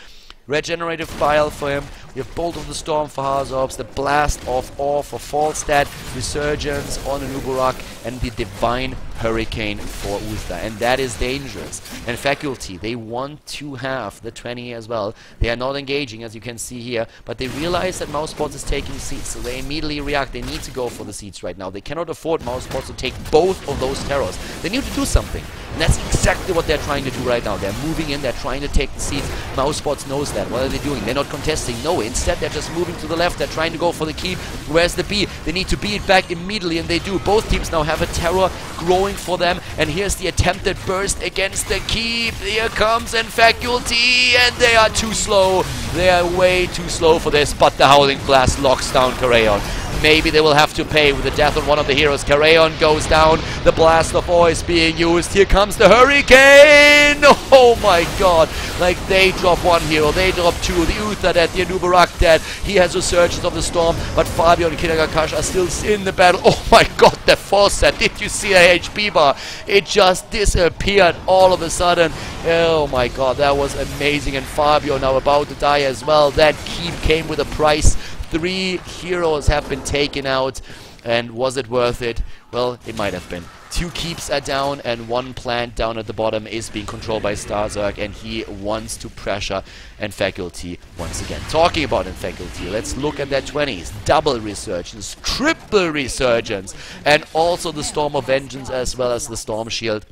Regenerative Bile for him. We have Bolt of the Storm for Hazorps, the Blast of Awe for Falstad, Resurgence on Anuburak, and the Divine Hurricane for Uther. And that is dangerous. And nFaculty, they want to have the 20 as well. They are not engaging, as you can see here, but they realize that MouseSports is taking seeds, so they immediately react. They need to go for the seeds right now. They cannot afford MouseSports to take both of those terrors. They need to do something. And that's exactly what they're trying to do right now. They're moving in, they're trying to take the seeds. MouseSports knows that. What are they doing? They're not contesting. No, instead they're just moving to the left. They're trying to go for the keep. Where's the B? They need to beat it back immediately, and they do. Both teams now have a terror growing for them, and here's the attempted burst against the keep. Here comes nFaculty, and they are too slow. They are way too slow for this, but the Howling Blast locks down Karayon. Maybe they will have to pay with the death on one of the heroes. Karayon goes down. The Blast of Awe is being used. Here comes the Hurricane! Oh my god. Like, they drop one hero, they drop two. The Uther dead, the Anuburak dead. He has Resurgence of the Storm, but Fabio and Kidagakash are still in the battle. Oh my god, the force set. Did you see a HP bar? It just disappeared all of a sudden. Oh my god, that was amazing. And Fabio now about to die as well. That keep came with a price. 3 heroes have been taken out, and was it worth it? Well, it might have been. 2 keeps are down, and 1 plant down at the bottom is being controlled by Starzerk, and he wants to pressure nFaculty once again. Talking about nFaculty, let's look at their 20s. Double Resurgence, triple Resurgence, and also the Storm of Vengeance as well as the Storm Shield.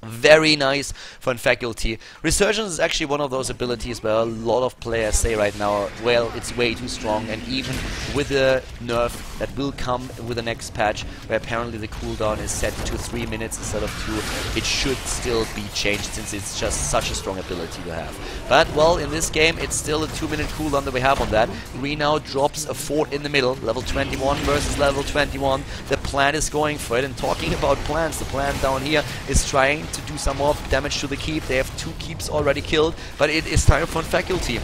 Very nice for nFaculty. Resurgence is actually one of those abilities where a lot of players say right now, well, it's way too strong, and even with the nerf that will come with the next patch, where apparently the cooldown is set to 3 minutes instead of 2, it should still be changed since it's just such a strong ability to have. But, well, in this game, it's still a 2-minute cooldown that we have on that. Green now drops a fort in the middle, level 21 versus level 21. The plant is going for it, and talking about plants, the plant down here is trying to do some more damage to the keep. They have 2 keeps already killed, but it is time for nFaculty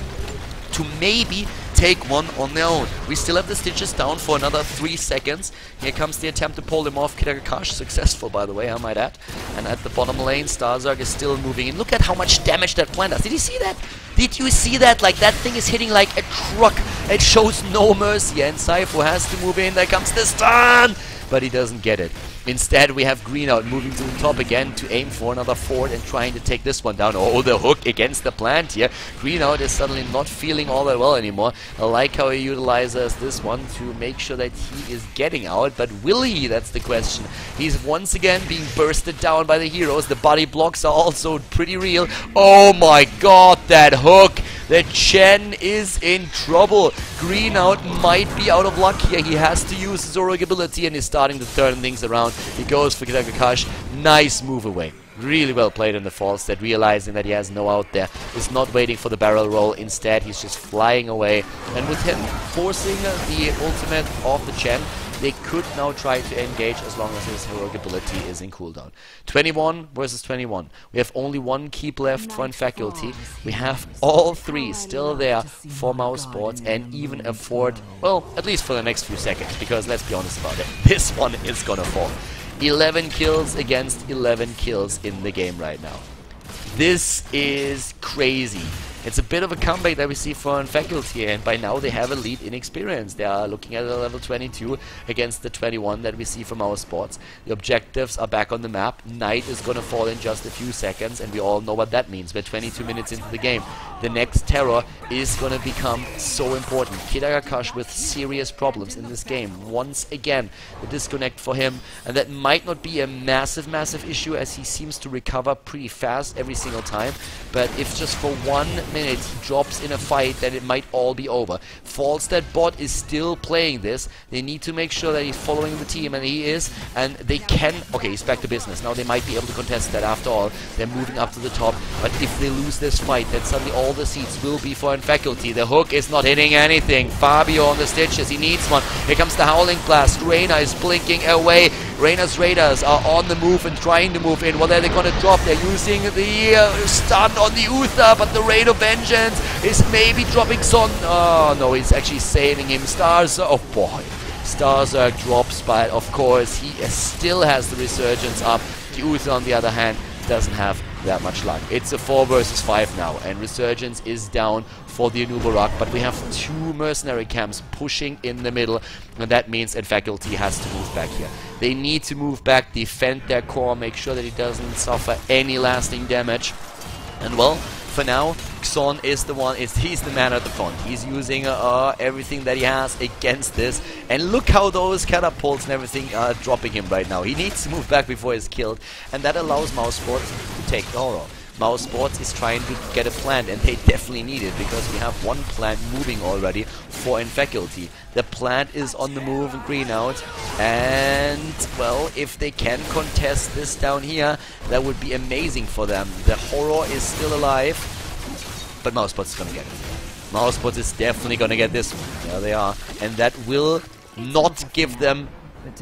to maybe take one on their own. We still have the Stitches down for another 3 seconds. Here comes the attempt to pull them off. Kidagakash successful, by the way, I might add. And at the bottom lane, Starzerk is still moving in. Look at how much damage that plant does. Did you see that? Did you see that? Like, that thing is hitting like a truck. It shows no mercy, and Cypher has to move in. There comes the stun! But he doesn't get it. Instead, we have Green out moving to the top again to aim for another fort and trying to take this one down. Oh, the hook against the plant here. Green out is suddenly not feeling all that well anymore. I like how he utilizes this one to make sure that he is getting out. But will he? That's the question. He's once again being bursted down by the heroes. The body blocks are also pretty real. Oh my god, that hook! The Chen is in trouble. Green out might be out of luck here. He has to use his heroic ability and he's starting to turn things around. He goes for Kitagakash. Nice move away. Really well played in the false that, realizing that he has no out there. He's not waiting for the barrel roll. Instead, he's just flying away. And with him forcing the ultimate of the Chen, they could now try to engage as long as his heroic ability is in cooldown. 21 versus 21. We have only one keep left for nFaculty. We have all three still there for MouseSports and even afford, well, at least for the next few seconds, because let's be honest about it, this one is gonna fall. 11 kills against 11 kills in the game right now. This is crazy. It's a bit of a comeback that we see for nFaculty, and by now they have a lead in experience. They are looking at a level 22 against the 21 that we see from MouseSports. The objectives are back on the map. Night is going to fall in just a few seconds, and we all know what that means. We're 22 minutes into the game. The next terror is going to become so important. Kitagakash with serious problems in this game. Once again, the disconnect for him, and that might not be a massive issue, as he seems to recover pretty fast every single time. But if just for 1 minute he drops in a fight, then it might all be over. Falstad bot is still playing this. They need to make sure that he's following the team, and he is, and they can. Okay, he's back to business. Now they might be able to contest that after all. They're moving up to the top, but if they lose this fight, then suddenly all the seats will be for nFaculty. The hook is not hitting anything. Fabio on the stitches, he needs one. Here comes the Howling Blast. Reina is blinking away. Reina's Raiders are on the move and trying to move in. What are they going to drop? They're using the stun on the Uther, but the Raid of Vengeance is maybe dropping Son. Oh no, he's actually saving him. Stars, oh boy. Starzerk drops, but of course he still has the Resurgence up. The Uther, on the other hand, doesn't have that much luck. It's a 4 versus 5 now, and Resurgence is down for the Anubarak, but we have 2 mercenary camps pushing in the middle, and that means nFaculty has to move back here. They need to move back, defend their core, make sure that he doesn't suffer any lasting damage. And well, for now, Xon is the one, he's the man at the front. He's using everything that he has against this. And look how those catapults and everything are dropping him right now. He needs to move back before he's killed. And that allows MouseSports to take the horror. MouseSports is trying to get a plant, and they definitely need it, because we have one plant moving already for nFaculty. The plant is on the move and green out, and well, if they can contest this down here, that would be amazing for them. The horror is still alive, but MouseSports is gonna get it. MouseSports is definitely gonna get this one. There they are, and that will not give them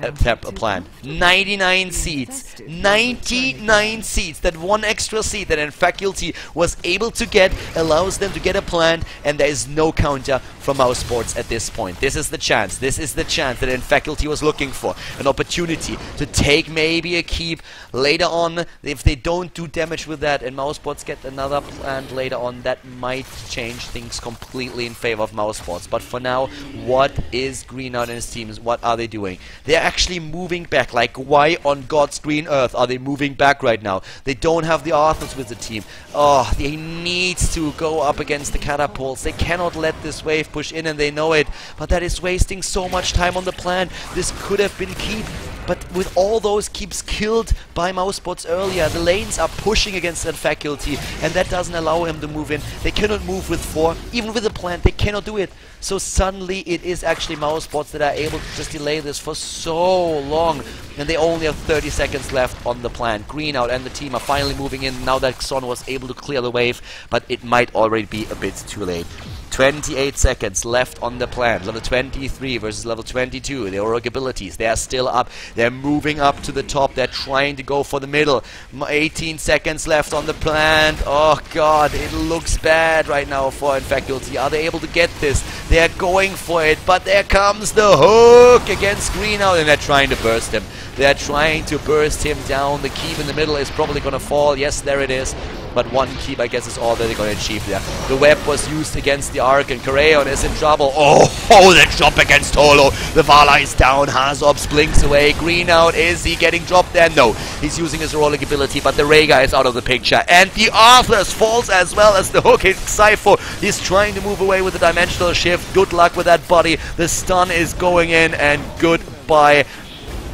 a plan. 99 seats. 99 seats. That one extra seat that nFaculty was able to get allows them to get a plan, and there is no counter from MouseSports at this point. This is the chance. This is the chance that nFaculty was looking for. An opportunity to take maybe a keep later on. If they don't do damage with that and MouseSports get another plant later on, that might change things completely in favor of MouseSports. But for now, what is Green Out and his teams? What are they doing? They're actually moving back. Like, why on God's green earth are they moving back right now? They don't have the Arthurs with the team. Oh, they need to go up against the catapults. They cannot let this wave push in, and they know it. But that is wasting so much time on the plan. This could have been keep. But with all those keeps killed by MouseSports earlier, the lanes are pushing against nFaculty, and that doesn't allow him to move in. They cannot move with 4. Even with a plant, they cannot do it. So suddenly it is actually MouseSports that are able to just delay this for so long, and they only have 30 seconds left on the plan. Green Out and the team are finally moving in now that Xon was able to clear the wave, but it might already be a bit too late. 28 seconds left on the plan. Level 23 versus level 22. The heroic abilities, they are still up. They're moving up to the top. They're trying to go for the middle. 18 seconds left on the plan. Oh god, it looks bad right now for nFaculty. Are they able to get this? They're going for it, but there comes the hook against Green Out, and they're trying to burst him. They're trying to burst him down. The keep in the middle is probably going to fall. Yes, there it is. But one keep, I guess, is all that they're going to achieve there. The web was used against the Ark, and Koreon is in trouble. Oh, the drop against Holo. The Vala is down. Hazops blinks away. Green Out, is he getting dropped there? No. He's using his heroic ability, but the Rhaegar is out of the picture. And the Arthurs falls as well as the hook hits Xypho. He's trying to move away with the dimensional shift. Good luck with that body. The stun is going in, and goodbye.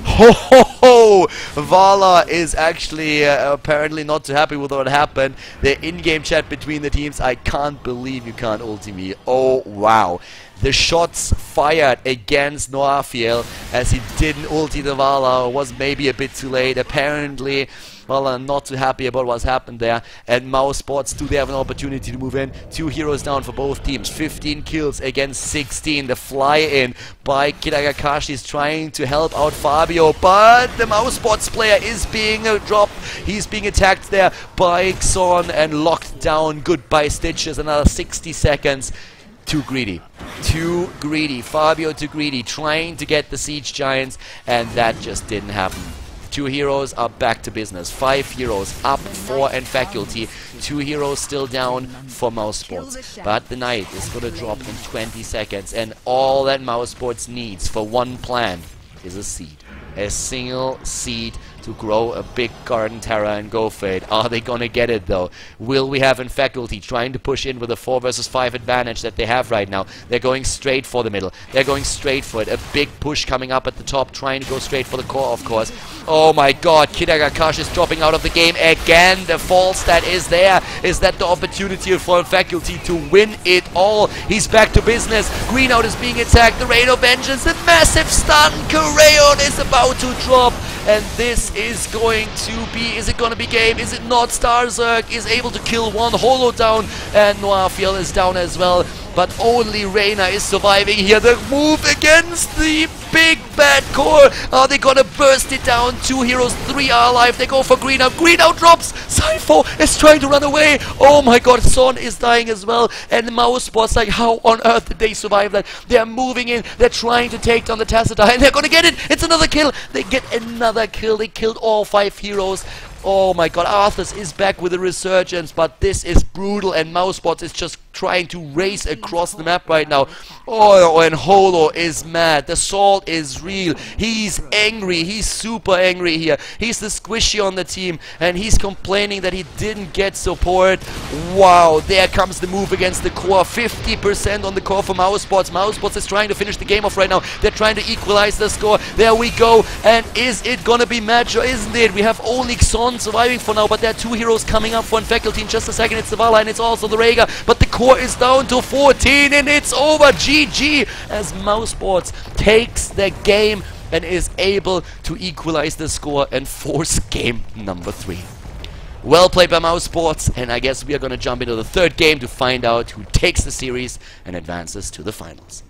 Ho ho ho! no! Vala is actually apparently not too happy with what happened. The in-game chat between the teams, I can't believe you can't ulti me. Oh, wow. The shots fired against nFaculty as he didn't ulti the Vala, was maybe a bit too late. Apparently, Vala not too happy about what's happened there. And MouseSports, do they have an opportunity to move in? 2 heroes down for both teams. 15 kills against 16. The fly-in by Khaldor is trying to help out Fabio, but the MouseSports player is being dropped. He's being attacked there by Xon and locked down. Goodbye Stitches, another 60 seconds. Too greedy. Too greedy. Fabio too greedy, trying to get the Siege Giants, and that just didn't happen. 2 heroes are back to business. 5 heroes up for nFaculty. 2 heroes still down for MouseSports. But the Knight is going to drop in 20 seconds, and all that MouseSports needs for one plan is a seed. A single seed to grow a big Garden Terra and go for it. Are they gonna get it though? Will we have nFaculty trying to push in with a 4 versus 5 advantage that they have right now? They're going straight for the middle. They're going straight for it. A big push coming up at the top, trying to go straight for the core, of course. Oh my god, Khaldor is dropping out of the game again. The false that is there. Is that the opportunity for nFaculty to win it all? He's back to business. Greenout is being attacked. The Rain of Vengeance, the massive stun. Khaldor is about to drop. And this is going to be, is it going to be game? Is it not? Starzerk is able to kill one, Holo down, and nFaculty is down as well. But only Reyna is surviving here. The move against the big bad core. Are they gonna burst it down? 2 heroes, 3 are alive. They go for Greenout. Greenout drops. Sypho is trying to run away. Oh my god, Son is dying as well. And MouseSports, like, how on earth did they survive that? They're moving in. They're trying to take down the Tacita, and they're gonna get it. It's another kill. They get another kill. They killed all 5 heroes. Oh my god, Arthas is back with a resurgence, but this is brutal, and MouseSports is just trying to race across the map right now. Oh, and Holo is mad. The salt is real. He's angry. He's super angry here. He's the squishy on the team, and he's complaining that he didn't get support. Wow, there comes the move against the core. 50% on the core for MouseSports. MouseSports is trying to finish the game off right now. They're trying to equalize the score. There we go. And is it gonna be match or isn't it? We have only Xon surviving for now, but there are 2 heroes coming up for nFaculty in just a second. It's the Vala and it's also the Rhaegar, but the core is down to 14 and it's over. GG as MouseSports takes the game and is able to equalize the score and force game number 3. Well played by MouseSports, and I guess we are going to jump into the 3rd game to find out who takes the series and advances to the finals.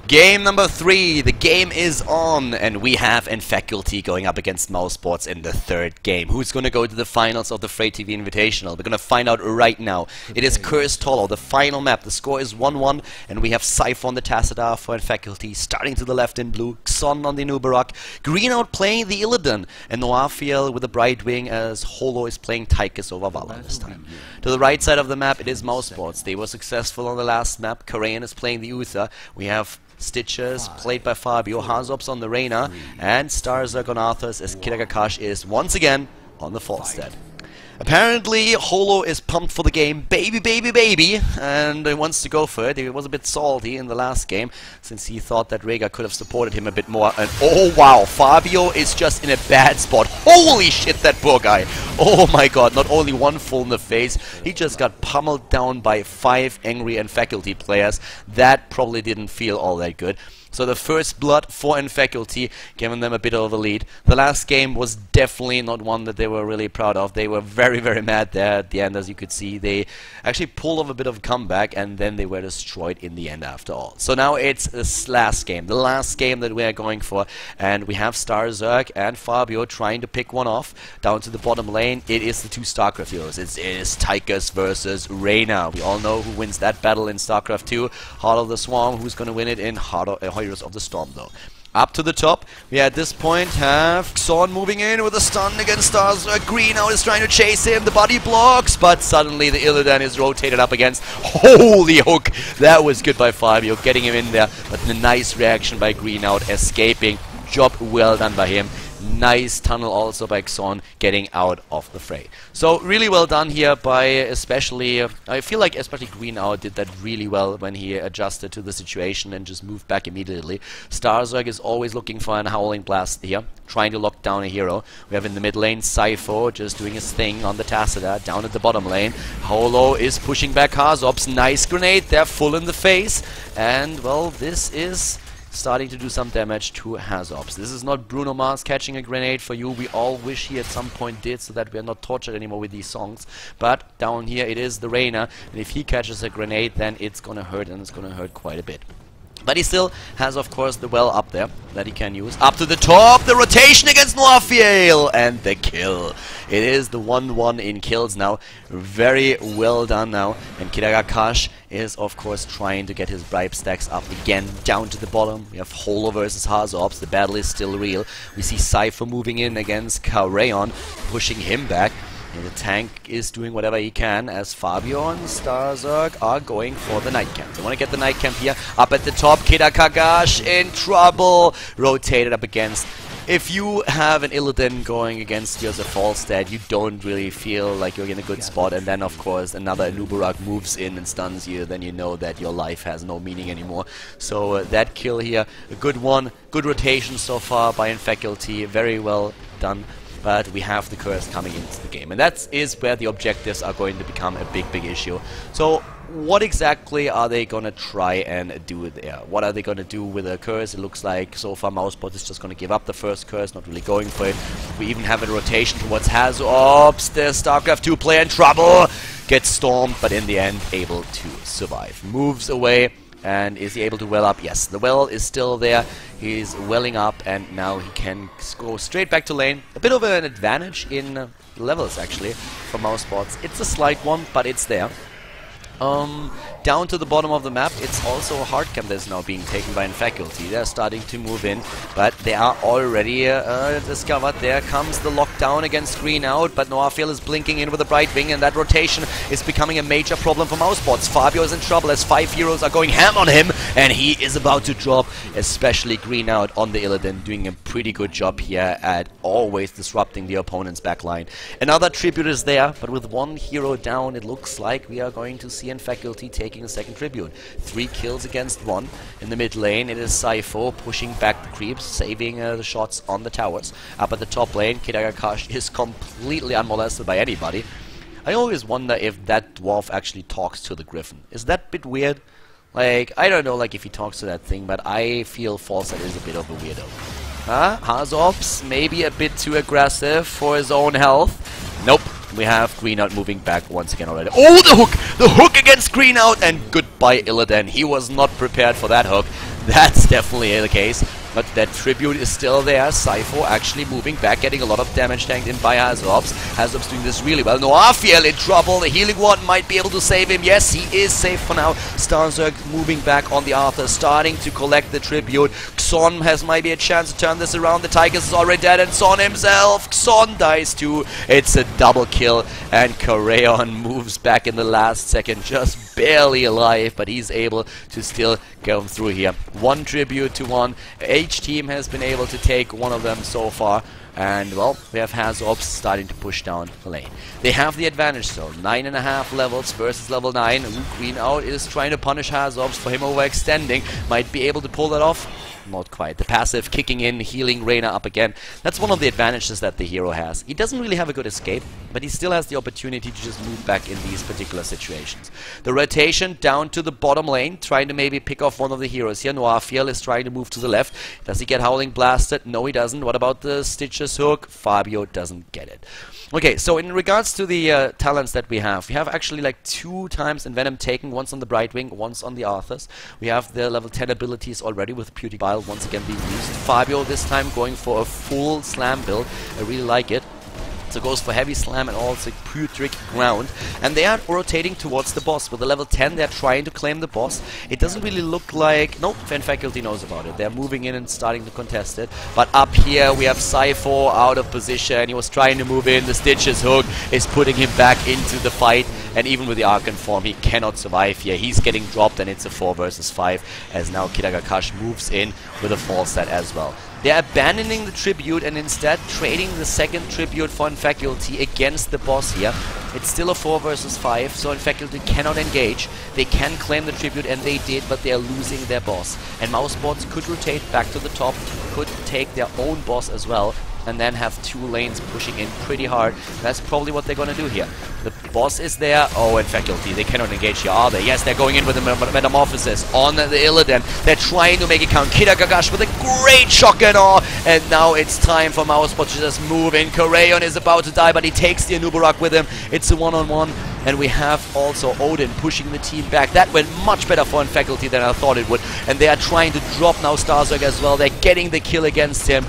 Game number 3, the game is on, and we have nFaculty going up against MouseSports in the 3rd game. Who's going to go to the finals of the FrayTV Invitational? We're going to find out right now. It is Cursed Hollow, the final map. The score is 1-1, and we have Sypho on the Tacita for nFaculty, starting to the left in blue, Xon on the Nubarak, Greenout playing the Illidan, and nFaculty with the Brightwing as Holo is playing Tychus over Vala this time. To the right side of the map, it is MouseSports. They were successful on the last map. Khaldor is playing the Uther. We have Stitches, played by Fabio, Hazop's on the Reyna, and Starzerk on Arthas as Khaldor is once again on the false stat. Apparently, Holo is pumped for the game, baby, and he wants to go for it. He was a bit salty in the last game, since he thought that Rhaegar could have supported him a bit more. And oh wow, Fabio is just in a bad spot. Holy shit, that poor guy. Oh my god, not only one full in the face, he just got pummeled down by 5 angry nFaculty players. That probably didn't feel all that good. So the first blood for nFaculty, giving them a bit of a lead. The last game was definitely not one that they were really proud of. They were very mad there at the end, as you could see. They actually pulled off a bit of a comeback, and then they were destroyed in the end after all. So now it's this last game, the last game that we are going for, and we have Starzerk and Fabio trying to pick one off. Down to the bottom lane, it is the 2 StarCraft heroes. It is Tychus versus Reyna. We all know who wins that battle in StarCraft 2. Heart of the Swarm, who's going to win it in Heroes of the Storm though. Up to the top, we at this point have Xon moving in with a stun against Starzerk. Greenout is trying to chase him, the body blocks, but suddenly the Illidan is rotated up against. Holy hook! That was good by Fabio, getting him in there, but the nice reaction by Greenout, escaping. Job well done by him. Nice tunnel also by Xon getting out of the fray. So really well done here by especially, I feel like especially Green Out did that really well when he adjusted to the situation and just moved back immediately. Starzerg is always looking for an Howling Blast here, trying to lock down a hero. We have in the mid lane Sypho just doing his thing on the Tacita. Down at the bottom lane, Holo is pushing back Hazops. Nice grenade, they're full in the face. And well, this is starting to do some damage to Hazops. This is not Bruno Mars catching a grenade for you. We all wish he at some point did, so that we are not tortured anymore with these songs. But down here it is the Reyna, and if he catches a grenade, then it's gonna hurt, and it's gonna hurt quite a bit. But he still has, of course, the well up there that he can use. Up to the top, the rotation against nFaculty, and the kill. It is the 1-1 in kills now. Very well done now. And Kiragakash is, of course, trying to get his bribe stacks up again, down to the bottom. We have Holo versus Hazops. The battle is still real. We see Sypho moving in against Kareon, pushing him back. And the tank is doing whatever he can as Fabio and Starzerg are going for the Night Camp. They want to get the Night Camp here. Up at the top, Kiragakash in trouble. Rotated up against. If you have an Illidan going against you as a Falstad, you don't really feel like you're in a good spot. And then, of course, another Anubarak moves in and stuns you. Then you know that your life has no meaning anymore. So that kill here, a good one. Good rotation so far by nFaculty. Very well done. But we have the curse coming into the game, and that is where the objectives are going to become a big issue. So what exactly are they gonna try and do there? What are they gonna do with a curse? It looks like so far MouseSports is just gonna give up the first curse, not really going for it. We even have a rotation towards Hazops. The StarCraft 2 player in trouble, gets stormed, but in the end able to survive. Moves away. And is he able to well up? Yes, the well is still there. He's welling up, and now he can go straight back to lane. A bit of an advantage in levels, actually, for MouseSports. It's a slight one, but it's there. Down to the bottom of the map, it's also a hard camp that's now being taken by nFaculty. They're starting to move in, but they are already discovered. There comes the lockdown against Green Out, but nFaculty is blinking in with a Bright Wing, and that rotation is becoming a major problem for MouseSports. Fabio is in trouble as 5 heroes are going ham on him, and he is about to drop, especially Green Out on the Illidan, doing a pretty good job here at always disrupting the opponent's backline. Another tribute is there, but with one hero down, it looks like we are going to see nFaculty taking a second tribute. 3 kills against 1. In the mid lane, it is Sypho pushing back the creeps, saving the shots on the towers. Up at the top lane, Kiragakash is completely unmolested by anybody. I always wonder if that dwarf actually talks to the Griffin. Is that a bit weird? Like, I don't know, like, if he talks to that thing, but I feel Falstad is a bit of a weirdo. Hazops, maybe a bit too aggressive for his own health. Nope. We have Green Out moving back once again already. Oh, the hook! The hook against Green Out, and goodbye Illidan. He was not prepared for that hook. That's definitely the case. But that tribute is still there. Sypho actually moving back, getting a lot of damage tanked in by Hazops. Hazops doing this really well. nFaculty in trouble. The healing ward might be able to save him. Yes, he is safe for now. Starzerg moving back on the Arthur, starting to collect the tribute. Xon has maybe a chance to turn this around. The Tigers is already dead, and Xon himself. Xon dies too. It's a double kill, and Kareon moves back in the last second, just barely alive, but he's able to still go through here. One tribute to one. Each team has been able to take one of them so far. And, well, we have Hazops starting to push down the lane. They have the advantage, though. 9.5 levels versus level 9. Green Out is trying to punish Hazops for him overextending. Might be able to pull that off. Not quite. The passive kicking in, healing Reyna up again. That's one of the advantages that the hero has. He doesn't really have a good escape, but he still has the opportunity to just move back in these particular situations. The rotation down to the bottom lane, trying to maybe pick off one of the heroes here. nFaculty is trying to move to the left. Does he get Howling Blasted? No, he doesn't. What about the Stitches hook? Fabio doesn't get it. Okay, so in regards to the talents that we have actually like 2 times Envenom taken, once on the Brightwing, once on the Arthurs. We have the level 10 abilities already with Purity Bile once again being used. Fabio this time going for a full slam build. I really like it. So goes for heavy slam and also putrid ground, and they are rotating towards the boss. With the level 10 they're trying to claim the boss. It doesn't really look like... Nope, nFaculty knows about it. They're moving in and starting to contest it. But up here we have Sypho out of position. He was trying to move in. The Stitches hook is putting him back into the fight, and even with the Archon form he cannot survive here. He's getting dropped, and it's a 4 versus 5 as now Kiragakash moves in. with a false set as well. They're abandoning the tribute and instead trading the second tribute for nFaculty against the boss here. It's still a 4 versus 5, so nFaculty cannot engage. They can claim the tribute, and they did, but they are losing their boss. And MouseSports could rotate back to the top, could take their own boss as well, and then have 2 lanes pushing in pretty hard. That's probably what they're going to do here. The boss is there. Oh, nFaculty, they cannot engage here, are they? Yes, they're going in with the Metamorphosis on the Illidan. They're trying to make it count. Kidagagash with a great shotgun, and now it's time for MouseSports to just move in. Khaldor is about to die, but he takes the Anubarak with him. It's a one-on-one, and we have also Odin pushing the team back. That went much better for nFaculty than I thought it would, and they are trying to drop now Starzerg as well. They're getting the kill against him.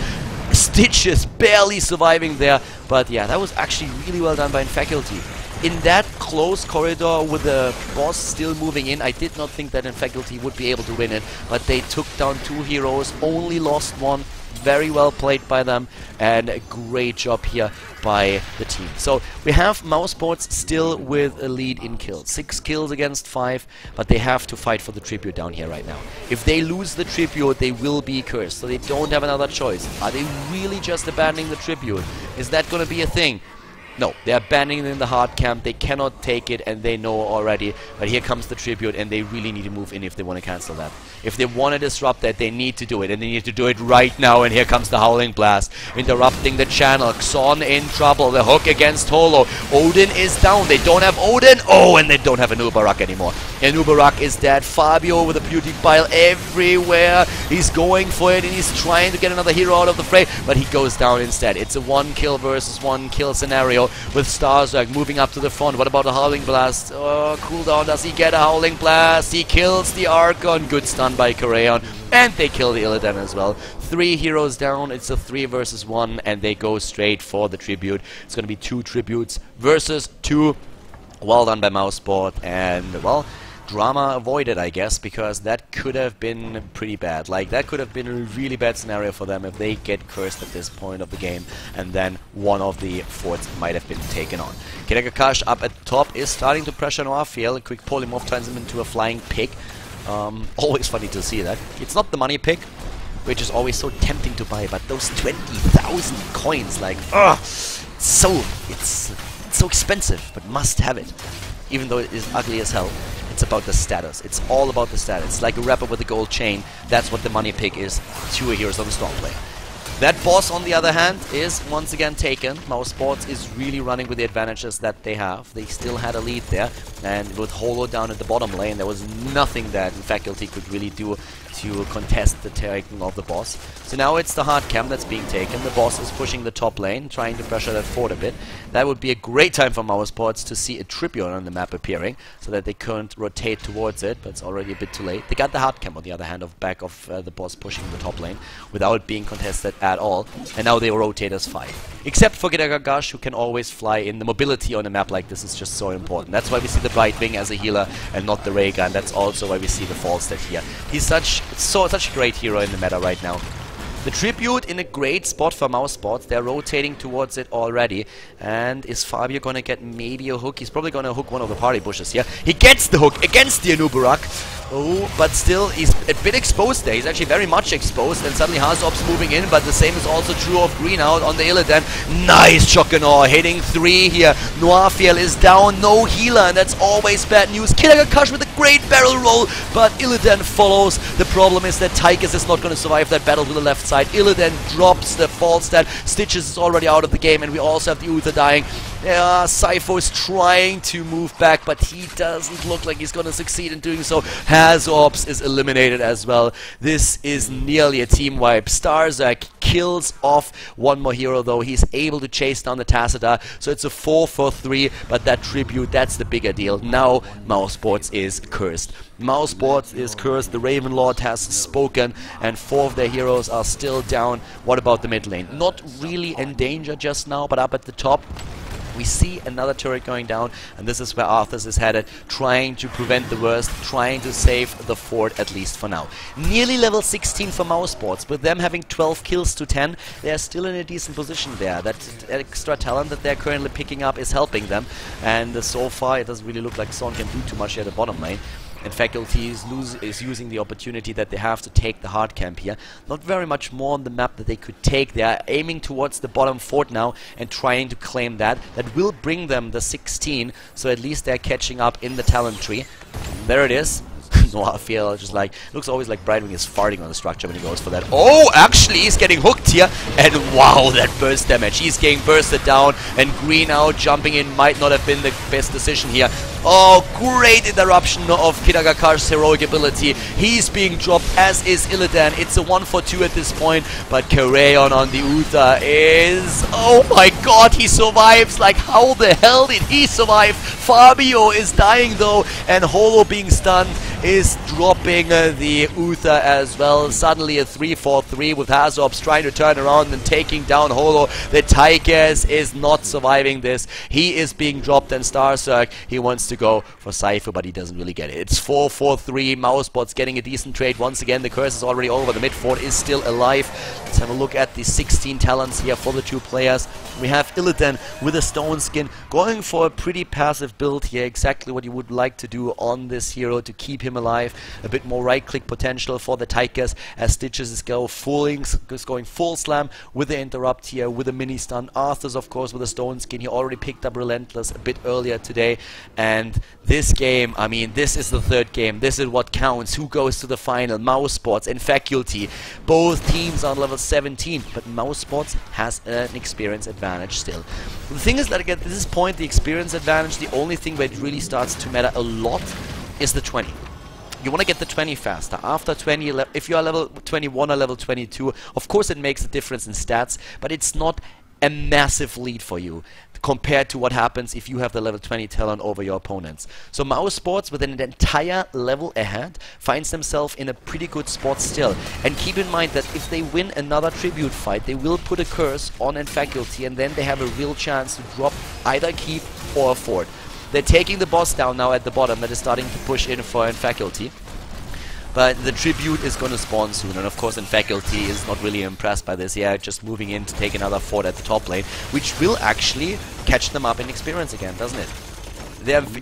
Stitches barely surviving there, but yeah, that was actually really well done by nFaculty. In that close corridor with the boss still moving in, I did not think that nFaculty would be able to win it, but they took down 2 heroes, only lost 1. Very well played by them, and a great job here by the team. So we have MouseSports still with a lead in kills. 6 kills against 5, but they have to fight for the tribute down here right now. If they lose the tribute, they will be cursed, so they don't have another choice. Are they really just abandoning the tribute? Is that going to be a thing? No, they're abandoning it in the hard camp. They cannot take it, and they know already. But here comes the tribute, and they really need to move in if they want to cancel that. If they want to disrupt that, they need to do it, and they need to do it right now. And here comes the Howling Blast, interrupting the channel. Xon in trouble. The hook against Holo. Odin is down. They don't have Odin. Oh, and they don't have Anubarak anymore. Anubarak is dead. Fabio with a beauty pile everywhere. He's going for it, and he's trying to get another hero out of the fray, but he goes down instead. It's a 1 kill versus 1 kill scenario with Starzerg moving up to the front. What about a Howling Blast? Oh, cooldown. Does he get a Howling Blast? He kills the Archon. Good stun by Khaldor. And they kill the Illidan as well. 3 heroes down. It's a 3 versus 1, and they go straight for the tribute. It's going to be 2 tributes versus 2. Well done by MouseSports, and, well, drama avoided, I guess, because that could have been pretty bad. Like, that could have been a really bad scenario for them if they get cursed at this point of the game, and then one of the forts might have been taken on. Kidagagash up at the top is starting to pressure nFaculty. A quick polymorph turns him into a flying pig. Always funny to see that. It's not the money pig, which is always so tempting to buy, but those 20,000 coins, like, ugh, it's so expensive, but must have it. Even though it is ugly as hell, it's about the status. It's all about the status. It's like a rapper with a gold chain. That's what the money pick is to a Heroes of the Storm player. That boss, on the other hand, is once again taken. MouseSports is really running with the advantages that they have. They still had a lead there, and with Holo down at the bottom lane, there was nothing that nFaculty could really do to contest the taking of the boss. So now it's the hard camp that's being taken. The boss is pushing the top lane, trying to pressure that fort a bit. That would be a great time for MouseSports to see a tribute on the map appearing, so that they couldn't rotate towards it, but it's already a bit too late. They got the hard camp, on the other hand, back of the boss pushing the top lane, without being contested at all, and now they rotate as 5. Except for Kidagagash, who can always fly in. The mobility on a map like this is just so important. That's why we see the Brightwing as a healer and not the Ray Gun. That's also why we see the Falstad here. He's such a great hero in the meta right now. The tribute in a great spot for MouseSports. They're rotating towards it already. And is Fabio gonna get maybe a hook? He's probably gonna hook one of the party bushes here. He gets the hook against the Anubarak. Oh, but still, he's a bit exposed there. He's actually very much exposed. And suddenly Hazop's moving in, but the same is also true of Green out on the Illidan. Nice Shokanor, hitting 3 here. nFaculty is down, no healer, and that's always bad news. Kidagagash with a great barrel roll, but Illidan follows. The problem is that Tychus is not going to survive that battle with the left side. Illidan drops the Falstad. Stitches is already out of the game, and we also have the Uther dying. Sypho is trying to move back, but he doesn't look like he's going to succeed in doing so. Hazops is eliminated as well. This is nearly a team wipe. Starzerg kills off one more hero, though. He's able to chase down the Tacita, so it's a 4 for 3, but that tribute, that's the bigger deal. Now MouseSports is cursed. MouseSports is cursed. The Raven Lord has spoken, and 4 of their heroes are still down. What about the mid lane? Not really in danger just now, but up at the top we see another turret going down, and this is where Arthas is headed, trying to prevent the worst, trying to save the fort, at least for now. Nearly level 16 for MouseSports. With them having 12 kills to 10, they're still in a decent position there. That extra talent that they're currently picking up is helping them, and so far it doesn't really look like Son can do too much here at the bottom lane. nFaculty is using the opportunity that they have to take the hard camp here. Not very much more on the map that they could take. They are aiming towards the bottom fort now and trying to claim that. That will bring them the 16, so at least they're catching up in the talent tree. There it is. nFaculty just like, looks always like Brightwing is farting on the structure when he goes for that. Oh, actually, he's getting hooked here. And wow, that burst damage. He's getting bursted down, and Green out jumping in might not have been the best decision here. Oh, great interruption of Khaldor's heroic ability. He's being dropped, as is Illidan. It's a 1-for-2 at this point, but Khaldor on the Uther is... Oh my god, he survives! Like, how the hell did he survive? Fabio is dying though, and Holo being stunned is dropping the Uther as well. Suddenly a 3-4-3 with Hazorps trying to turn around and taking down Holo. The Tigers is not surviving this. He is being dropped, and Starsurk, he wants to go for Cypher, but he doesn't really get it. It's 4-4-3. MouseSports getting a decent trade. Once again, the curse is already over. The mid fort is still alive. Let's have a look at the 16 talents here for the two players. We have Illidan with a stone skin going for a pretty passive build here. Exactly what you would like to do on this hero to keep him alive. A bit more right click potential for the Tigers as Stitches is going full slam with the interrupt here with a mini stun. Arthur's of course with a stone skin. He already picked up Relentless a bit earlier today. And this game, I mean, this is the third game. This is what counts. Who goes to the final? MouseSports and nFaculty. Both teams are on level 17, but MouseSports has an experience advantage still. The thing is that at this point, the experience advantage, the only thing where it really starts to matter a lot is the 20. You want to get the 20 faster. After 20, if you are level 21 or level 22, of course it makes a difference in stats, but it's not a massive lead for you compared to what happens if you have the level 20 talent over your opponents. So MouseSports, with an entire level ahead, finds themselves in a pretty good spot still. And keep in mind that if they win another tribute fight, they will put a curse on nFaculty, and then they have a real chance to drop either a keep or a fort. They're taking the boss down now at the bottom that is starting to push in for nFaculty. But the tribute is going to spawn soon, and of course nFaculty is not really impressed by this. Yeah, just moving in to take another fort at the top lane, which will actually catch them up in experience again, doesn't it?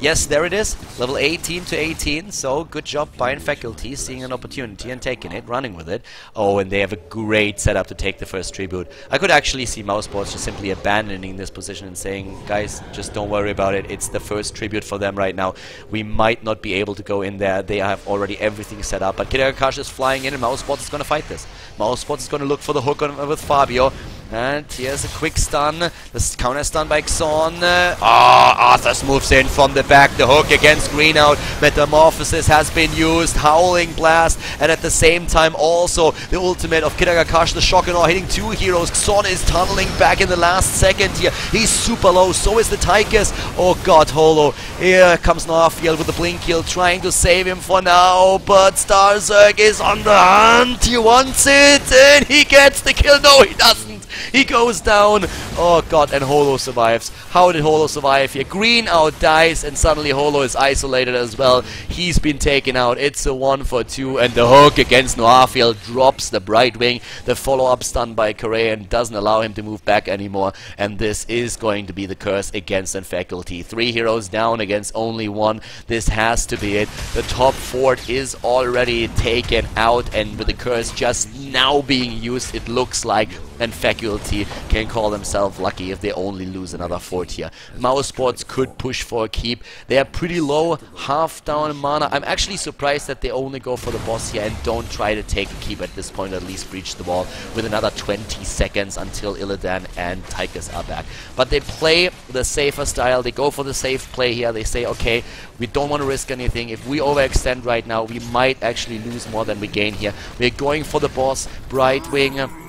Yes, there it is. Level 18 to 18. So good job by nFaculty, seeing an opportunity and taking it, running with it. Oh, and they have a great setup to take the first tribute. I could actually see MouseSports just simply abandoning this position and saying, guys, just don't worry about it. It's the first tribute for them right now. We might not be able to go in there. They have already everything set up. But Khaldor is flying in, and MouseSports is going to fight this. MouseSports is going to look for the hook with Fabio. And here's a quick stun. The counter stun by Xon. Arthurs moves in from the back. The hook against Green out. Metamorphosis has been used. Howling Blast. And at the same time also the ultimate of Khaldor. The shock and awe hitting two heroes. Xon is tunneling back in the last second here. He's super low. So is the Tigers. Oh god, Holo. Here comes nFaculty with the blink kill, trying to save him for now. But Starsurk is on the hunt. He wants it. And he gets the kill. No, he doesn't. He goes down. Oh god, and Holo survives. How did Holo survive here? Green out dies, and suddenly Holo is isolated as well. He's been taken out. It's a 1-for-2, and the hook against nFaculty drops the Brightwing. The follow-up stun by Khaldor and doesn't allow him to move back anymore. And this is going to be the curse against nFaculty. 3 heroes down against only 1. This has to be it. The top fort is already taken out, and with the curse just now being used, it looks like nFaculty can call themselves lucky if they only lose another fort here. MouseSports could push for a keep. They are pretty low, half down mana. I'm actually surprised that they only go for the boss here and don't try to take a keep at this point, at least breach the wall with another 20 seconds until Illidan and Tigers are back. But they play the safer style. They go for the safe play here. They say, okay, we don't want to risk anything. If we overextend right now, we might actually lose more than we gain here. We're going for the boss. Brightwing,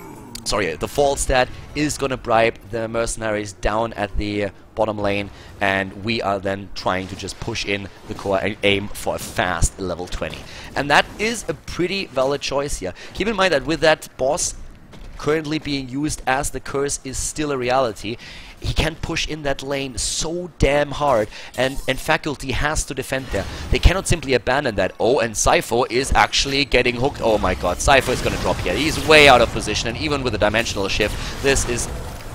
sorry, the Falstad is going to bribe the mercenaries down at the bottom lane, and we are then trying to just push in the core and aim for a fast level 20. And that is a pretty valid choice here. Keep in mind that with that boss currently being used as the curse is still a reality, he can push in that lane so damn hard, and nFaculty has to defend there. They cannot simply abandon that. Oh, and Cypher is actually getting hooked. Oh my god, Cypher is going to drop here. He's way out of position, and even with a dimensional shift, this is...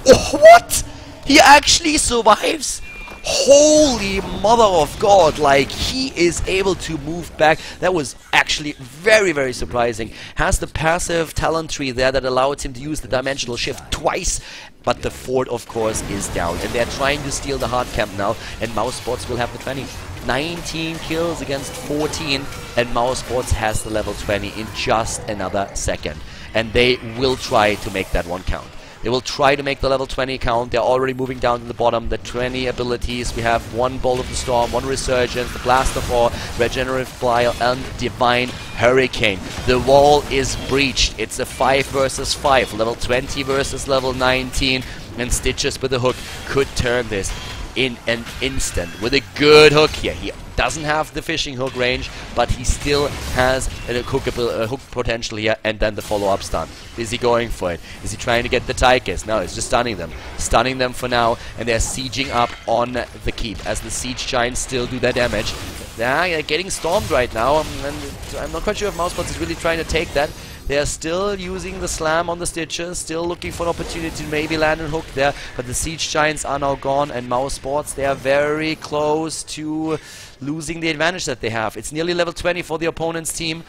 Oh, what? He actually survives? Holy mother of God, like he is able to move back. That was actually very, very surprising. Has the passive talent tree there that allows him to use the dimensional shift twice. But the fort, of course, is down. And they're trying to steal the hard camp now. And MouseSports will have the 20. 19 kills against 14. And MouseSports has the level 20 in just another second. And they will try to make that one count. They will try to make the level 20 count. They're already moving down to the bottom. The 20 abilities. We have one Bolt of the Storm, one Resurgence, the Blast of Awe, Regenerative Bile, and Divine Hurricane. The wall is breached. It's a 5 versus 5. Level 20 versus level 19. And Stitches with a hook could turn this in an instant. With a good hook here. He doesn't have the fishing hook range, but he still has a hook potential here, and then the follow-up stun. Is he going for it? Is he trying to get the Tychus? No, he's just stunning them. Stunning them for now, and they're sieging up on the keep as the Siege Giants still do their damage. They're getting stormed right now, and I'm not quite sure if MouseSports is really trying to take that. They're still using the slam on the Stitches, still looking for an opportunity to maybe land a hook there, but the Siege Giants are now gone, and MouseSports, they are very close to losing the advantage that they have. It's nearly level 20 for the opponent's team,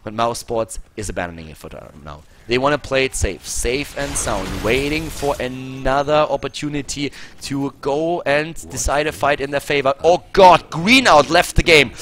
but MouseSports is abandoning it for now. They want to play it safe and sound, waiting for another opportunity to go and decide a fight in their favor. Oh god, Green Out left the game.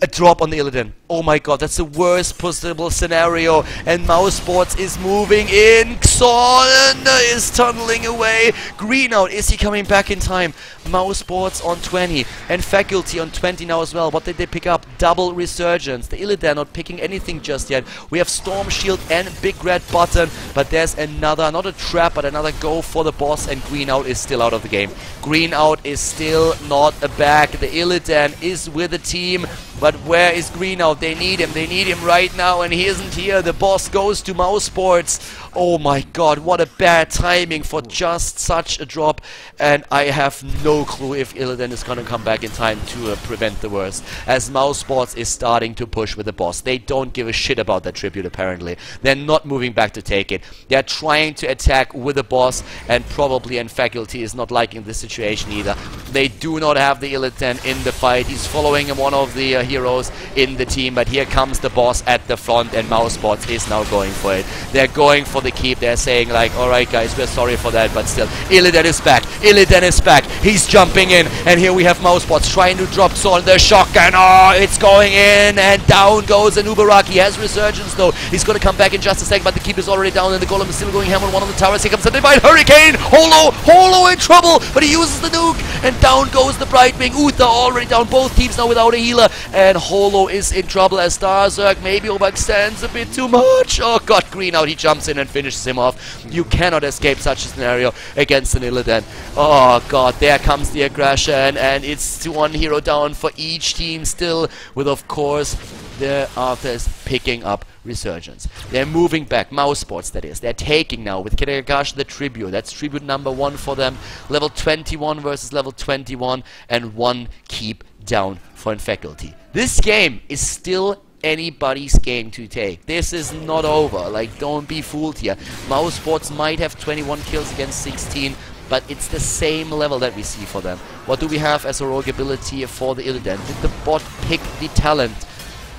A drop on the Illidan. Oh my god, that's the worst possible scenario. And MouseSports is moving in. Xorn is tunneling away. Green Out, is he coming back in time? MouseSports on 20. And Faculty on 20 now as well. What did they pick up? Double Resurgence. The Illidan not picking anything just yet. We have Storm Shield and Big Red Button. But there's another, not a trap, but another go for the boss. And Green Out is still out of the game. Green Out is still not back. The Illidan is with the team. But where is Green Out? They need him right now, and he isn't here. The boss goes to MouseSports. Oh my god, what a bad timing for just such a drop, and I have no clue if Illidan is gonna come back in time to prevent the worst, as MouseSports is starting to push with the boss. They don't give a shit about that tribute apparently. They're not moving back to take it. They're trying to attack with the boss, and probably nFaculty is not liking this situation either. They do not have the Illidan in the fight. He's following one of the heroes in the team, but here comes the boss at the front, and MouseSports is now going for it. They're going for the keep. They're saying like, alright guys, we're sorry for that, but still, Illidan is back. Illidan is back. He's jumping in, and here we have MouseSports trying to drop Xorn. The shotgun, oh, it's going in, and down goes Anubarak. He has Resurgence though. He's gonna come back in just a second, but the keep is already down, and the Golem is still going ham on one of the towers. Here comes the Divine Hurricane. Holo in trouble, but he uses the nuke, and down goes the Brightwing. Uther already down. Both teams now without a healer, and Holo is in trouble as Starzerk maybe overextends a bit too much. Oh god, Green Out, he jumps in and finishes him off. You cannot escape such a scenario against an Illidan. Oh god, there comes the aggression, and it's one hero down for each team still, with of course the Arthurs picking up Resurgence. They're moving back, MouseSports that is. They're taking now with Kiragash the tribute. That's tribute number 1 for them. Level 21 versus level 21, and 1 keep down for nFaculty. This game is still anybody's game to take. This is not over. Like, don't be fooled here. MouseSports might have 21 kills against 16, but it's the same level that we see for them. What do we have as a rogue ability for the Illidan? Did the bot pick the talent?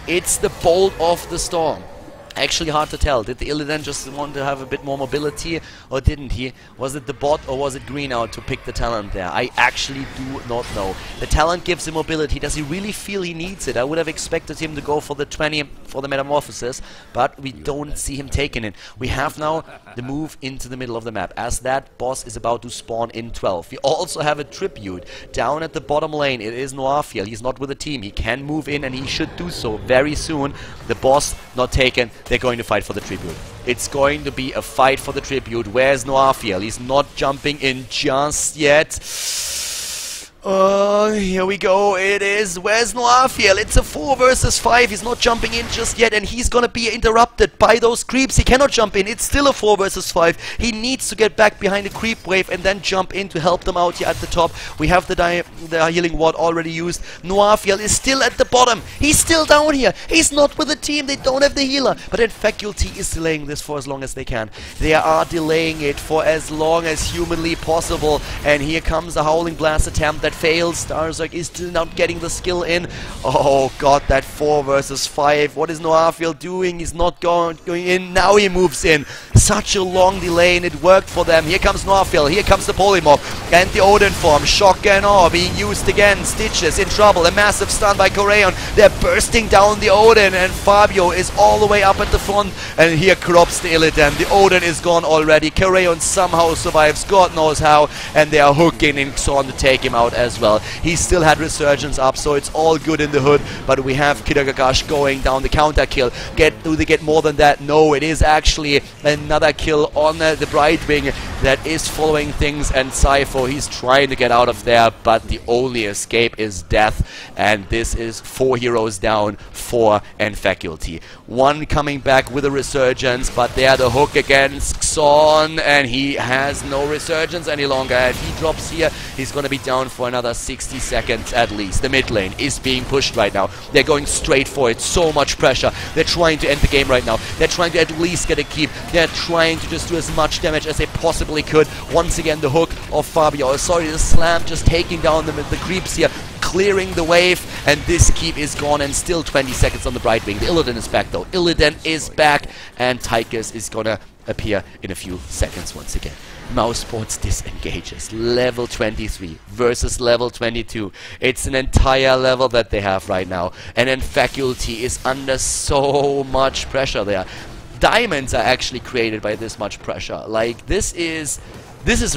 It's the Bolt of the Storm. Actually hard to tell. Did the Illidan just want to have a bit more mobility, or didn't he? Was it the bot, or was it Green Out to pick the talent there? I actually do not know. The talent gives him mobility. Does he really feel he needs it? I would have expected him to go for the 20 for the Metamorphosis, but we don't see him taking it. We have now the move into the middle of the map, as that boss is about to spawn in 12. We also have a tribute down at the bottom lane. It is Noirfield. He's not with the team. He can move in, and he should do so very soon. The boss not taken. They're going to fight for the tribute. It's going to be a fight for the tribute. Where's Noirfield? He's not jumping in just yet. Here we go. It is. Where's Noirfield? It's a 4 versus 5. He's not jumping in just yet, and he's gonna be interrupted by those creeps. He cannot jump in. It's still a 4 versus 5. He needs to get back behind the creep wave and then jump in to help them out here at the top. We have the healing ward already used. Noirfield is still at the bottom. He's still down here. He's not with the team. They don't have the healer. But nFaculty is delaying this for as long as they can. They are delaying it for as long as humanly possible. And here comes a Howling Blast attempt that fails. Starzak is still not getting the skill in. Oh god, that 4 versus 5. What is nFaculty doing? He's not going in. Now he moves in. Such a long delay, and it worked for them. Here comes nFaculty. Here comes the Polymorph. And the Odin form. Shock and Awe being used again. Stitches in trouble. A massive stun by Korean. They're bursting down the Odin, and Fabio is all the way up at the front. And here crops the Illidan. The Odin is gone already. Korean somehow survives. God knows how. And they are hooking in Xorn to take him out as well. He still had Resurgence up, so it's all good in the hood. But we have Kidagakash going down the counter kill. Do they get more than that? No, it is actually another kill on the Brightwing that is following things. And Cypher, he's trying to get out of there, but the only escape is death. And this is 4 heroes down for nFaculty. One coming back with a Resurgence, but there the hook against Xorn, and he has no Resurgence any longer. If he drops here, he's going to be down for another 60 seconds at least. The mid lane is being pushed right now. They're going straight for it. So much pressure. They're trying to end the game right now. They're trying to at least get a keep. They're trying to just do as much damage as they possibly could. Once again, the hook of Fabio. Sorry, the slam just taking down the creeps here, clearing the wave, and this keep is gone, and still 20 seconds on the Brightwing. The Illidan is back though. Illidan is back, and Tychus is gonna appear in a few seconds once again. MouseSports disengages. Level 23 versus level 22. It's an entire level that they have right now, and nFaculty is under so much pressure there. Diamonds are actually created by this much pressure. Like, this is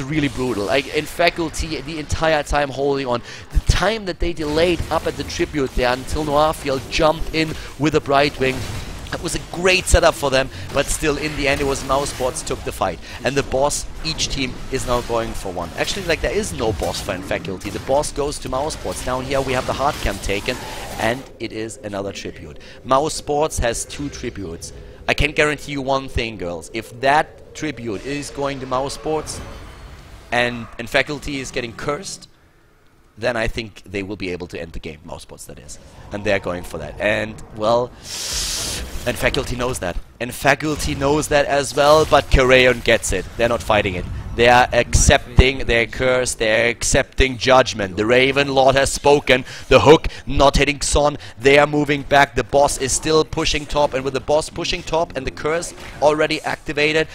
really brutal. Like, nFaculty the entire time holding on. The time that they delayed up at the tribute there until nFaculty jumped in with a Brightwing. It was a great setup for them, but still in the end it was MouseSports took the fight. And the boss, each team is now going for one. Actually, like, there is no boss for nFaculty. The boss goes to MouseSports. Down here we have the hard camp taken, and it is another tribute. MouseSports has 2 tributes. I can guarantee you one thing, girls. If that tribute is going to MouseSports and nFaculty is getting cursed, then I think they will be able to end the game. MouseSports, that is. And they're going for that. And, well, nFaculty knows that. nFaculty knows that as well, but Korean gets it. They're not fighting it. They are accepting their curse. They are accepting judgment. The Raven Lord has spoken. The hook not hitting Xorn. They are moving back. The boss is still pushing top. And with the boss pushing top and the curse already activated,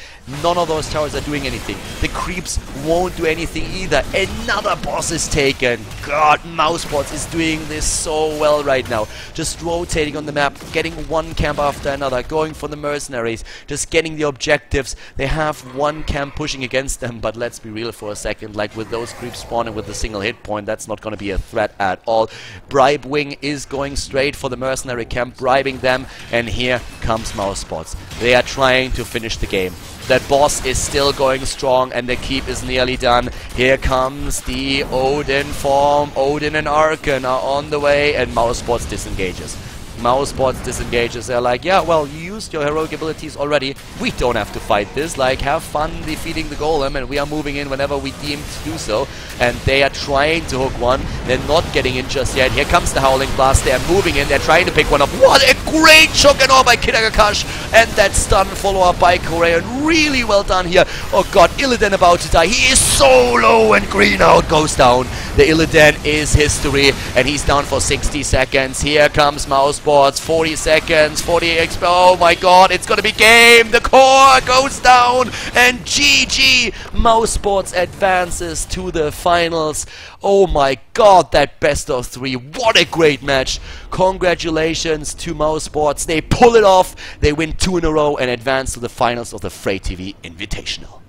none of those towers are doing anything. The creeps won't do anything either. Another boss is taken. God, MouseSports is doing this so well right now. Just rotating on the map, getting one camp after another, going for the mercenaries, just getting the objectives. They have one camp pushing against them, but let's be real for a second. Like, with those creeps spawning with a single hit point, that's not going to be a threat at all. Bribewing is going straight for the mercenary camp, bribing them, and here comes MouseSports. They are trying to finish the game. That boss is still going strong, and the keep is nearly done. Here comes the Odin form. Odin and Arkan are on the way, and MouseSports disengages. MouseSports disengages. They're like, yeah, well, you used your heroic abilities already. We don't have to fight this. Like, have fun defeating the golem, and we are moving in whenever we deem to do so. And they are trying to hook one. They're not getting in just yet. Here comes the Howling Blast. They're moving in. They're trying to pick one up. What a great shock and awe by Kidagakash. And that stun follow-up by Korean. Really well done here. Oh god, Illidan about to die. He is so low, and Green Out goes down. The Illidan is history, and he's down for 60 seconds. Here comes MouseSports. 40 seconds, 40 XP. Oh my god, it's gonna be game. The core goes down, and GG. MouseSports advances to the finals. Oh my god, that best of 3. What a great match. Congratulations to MouseSports. They pull it off. They win 2 in a row and advance to the finals of the FrayTV Invitational.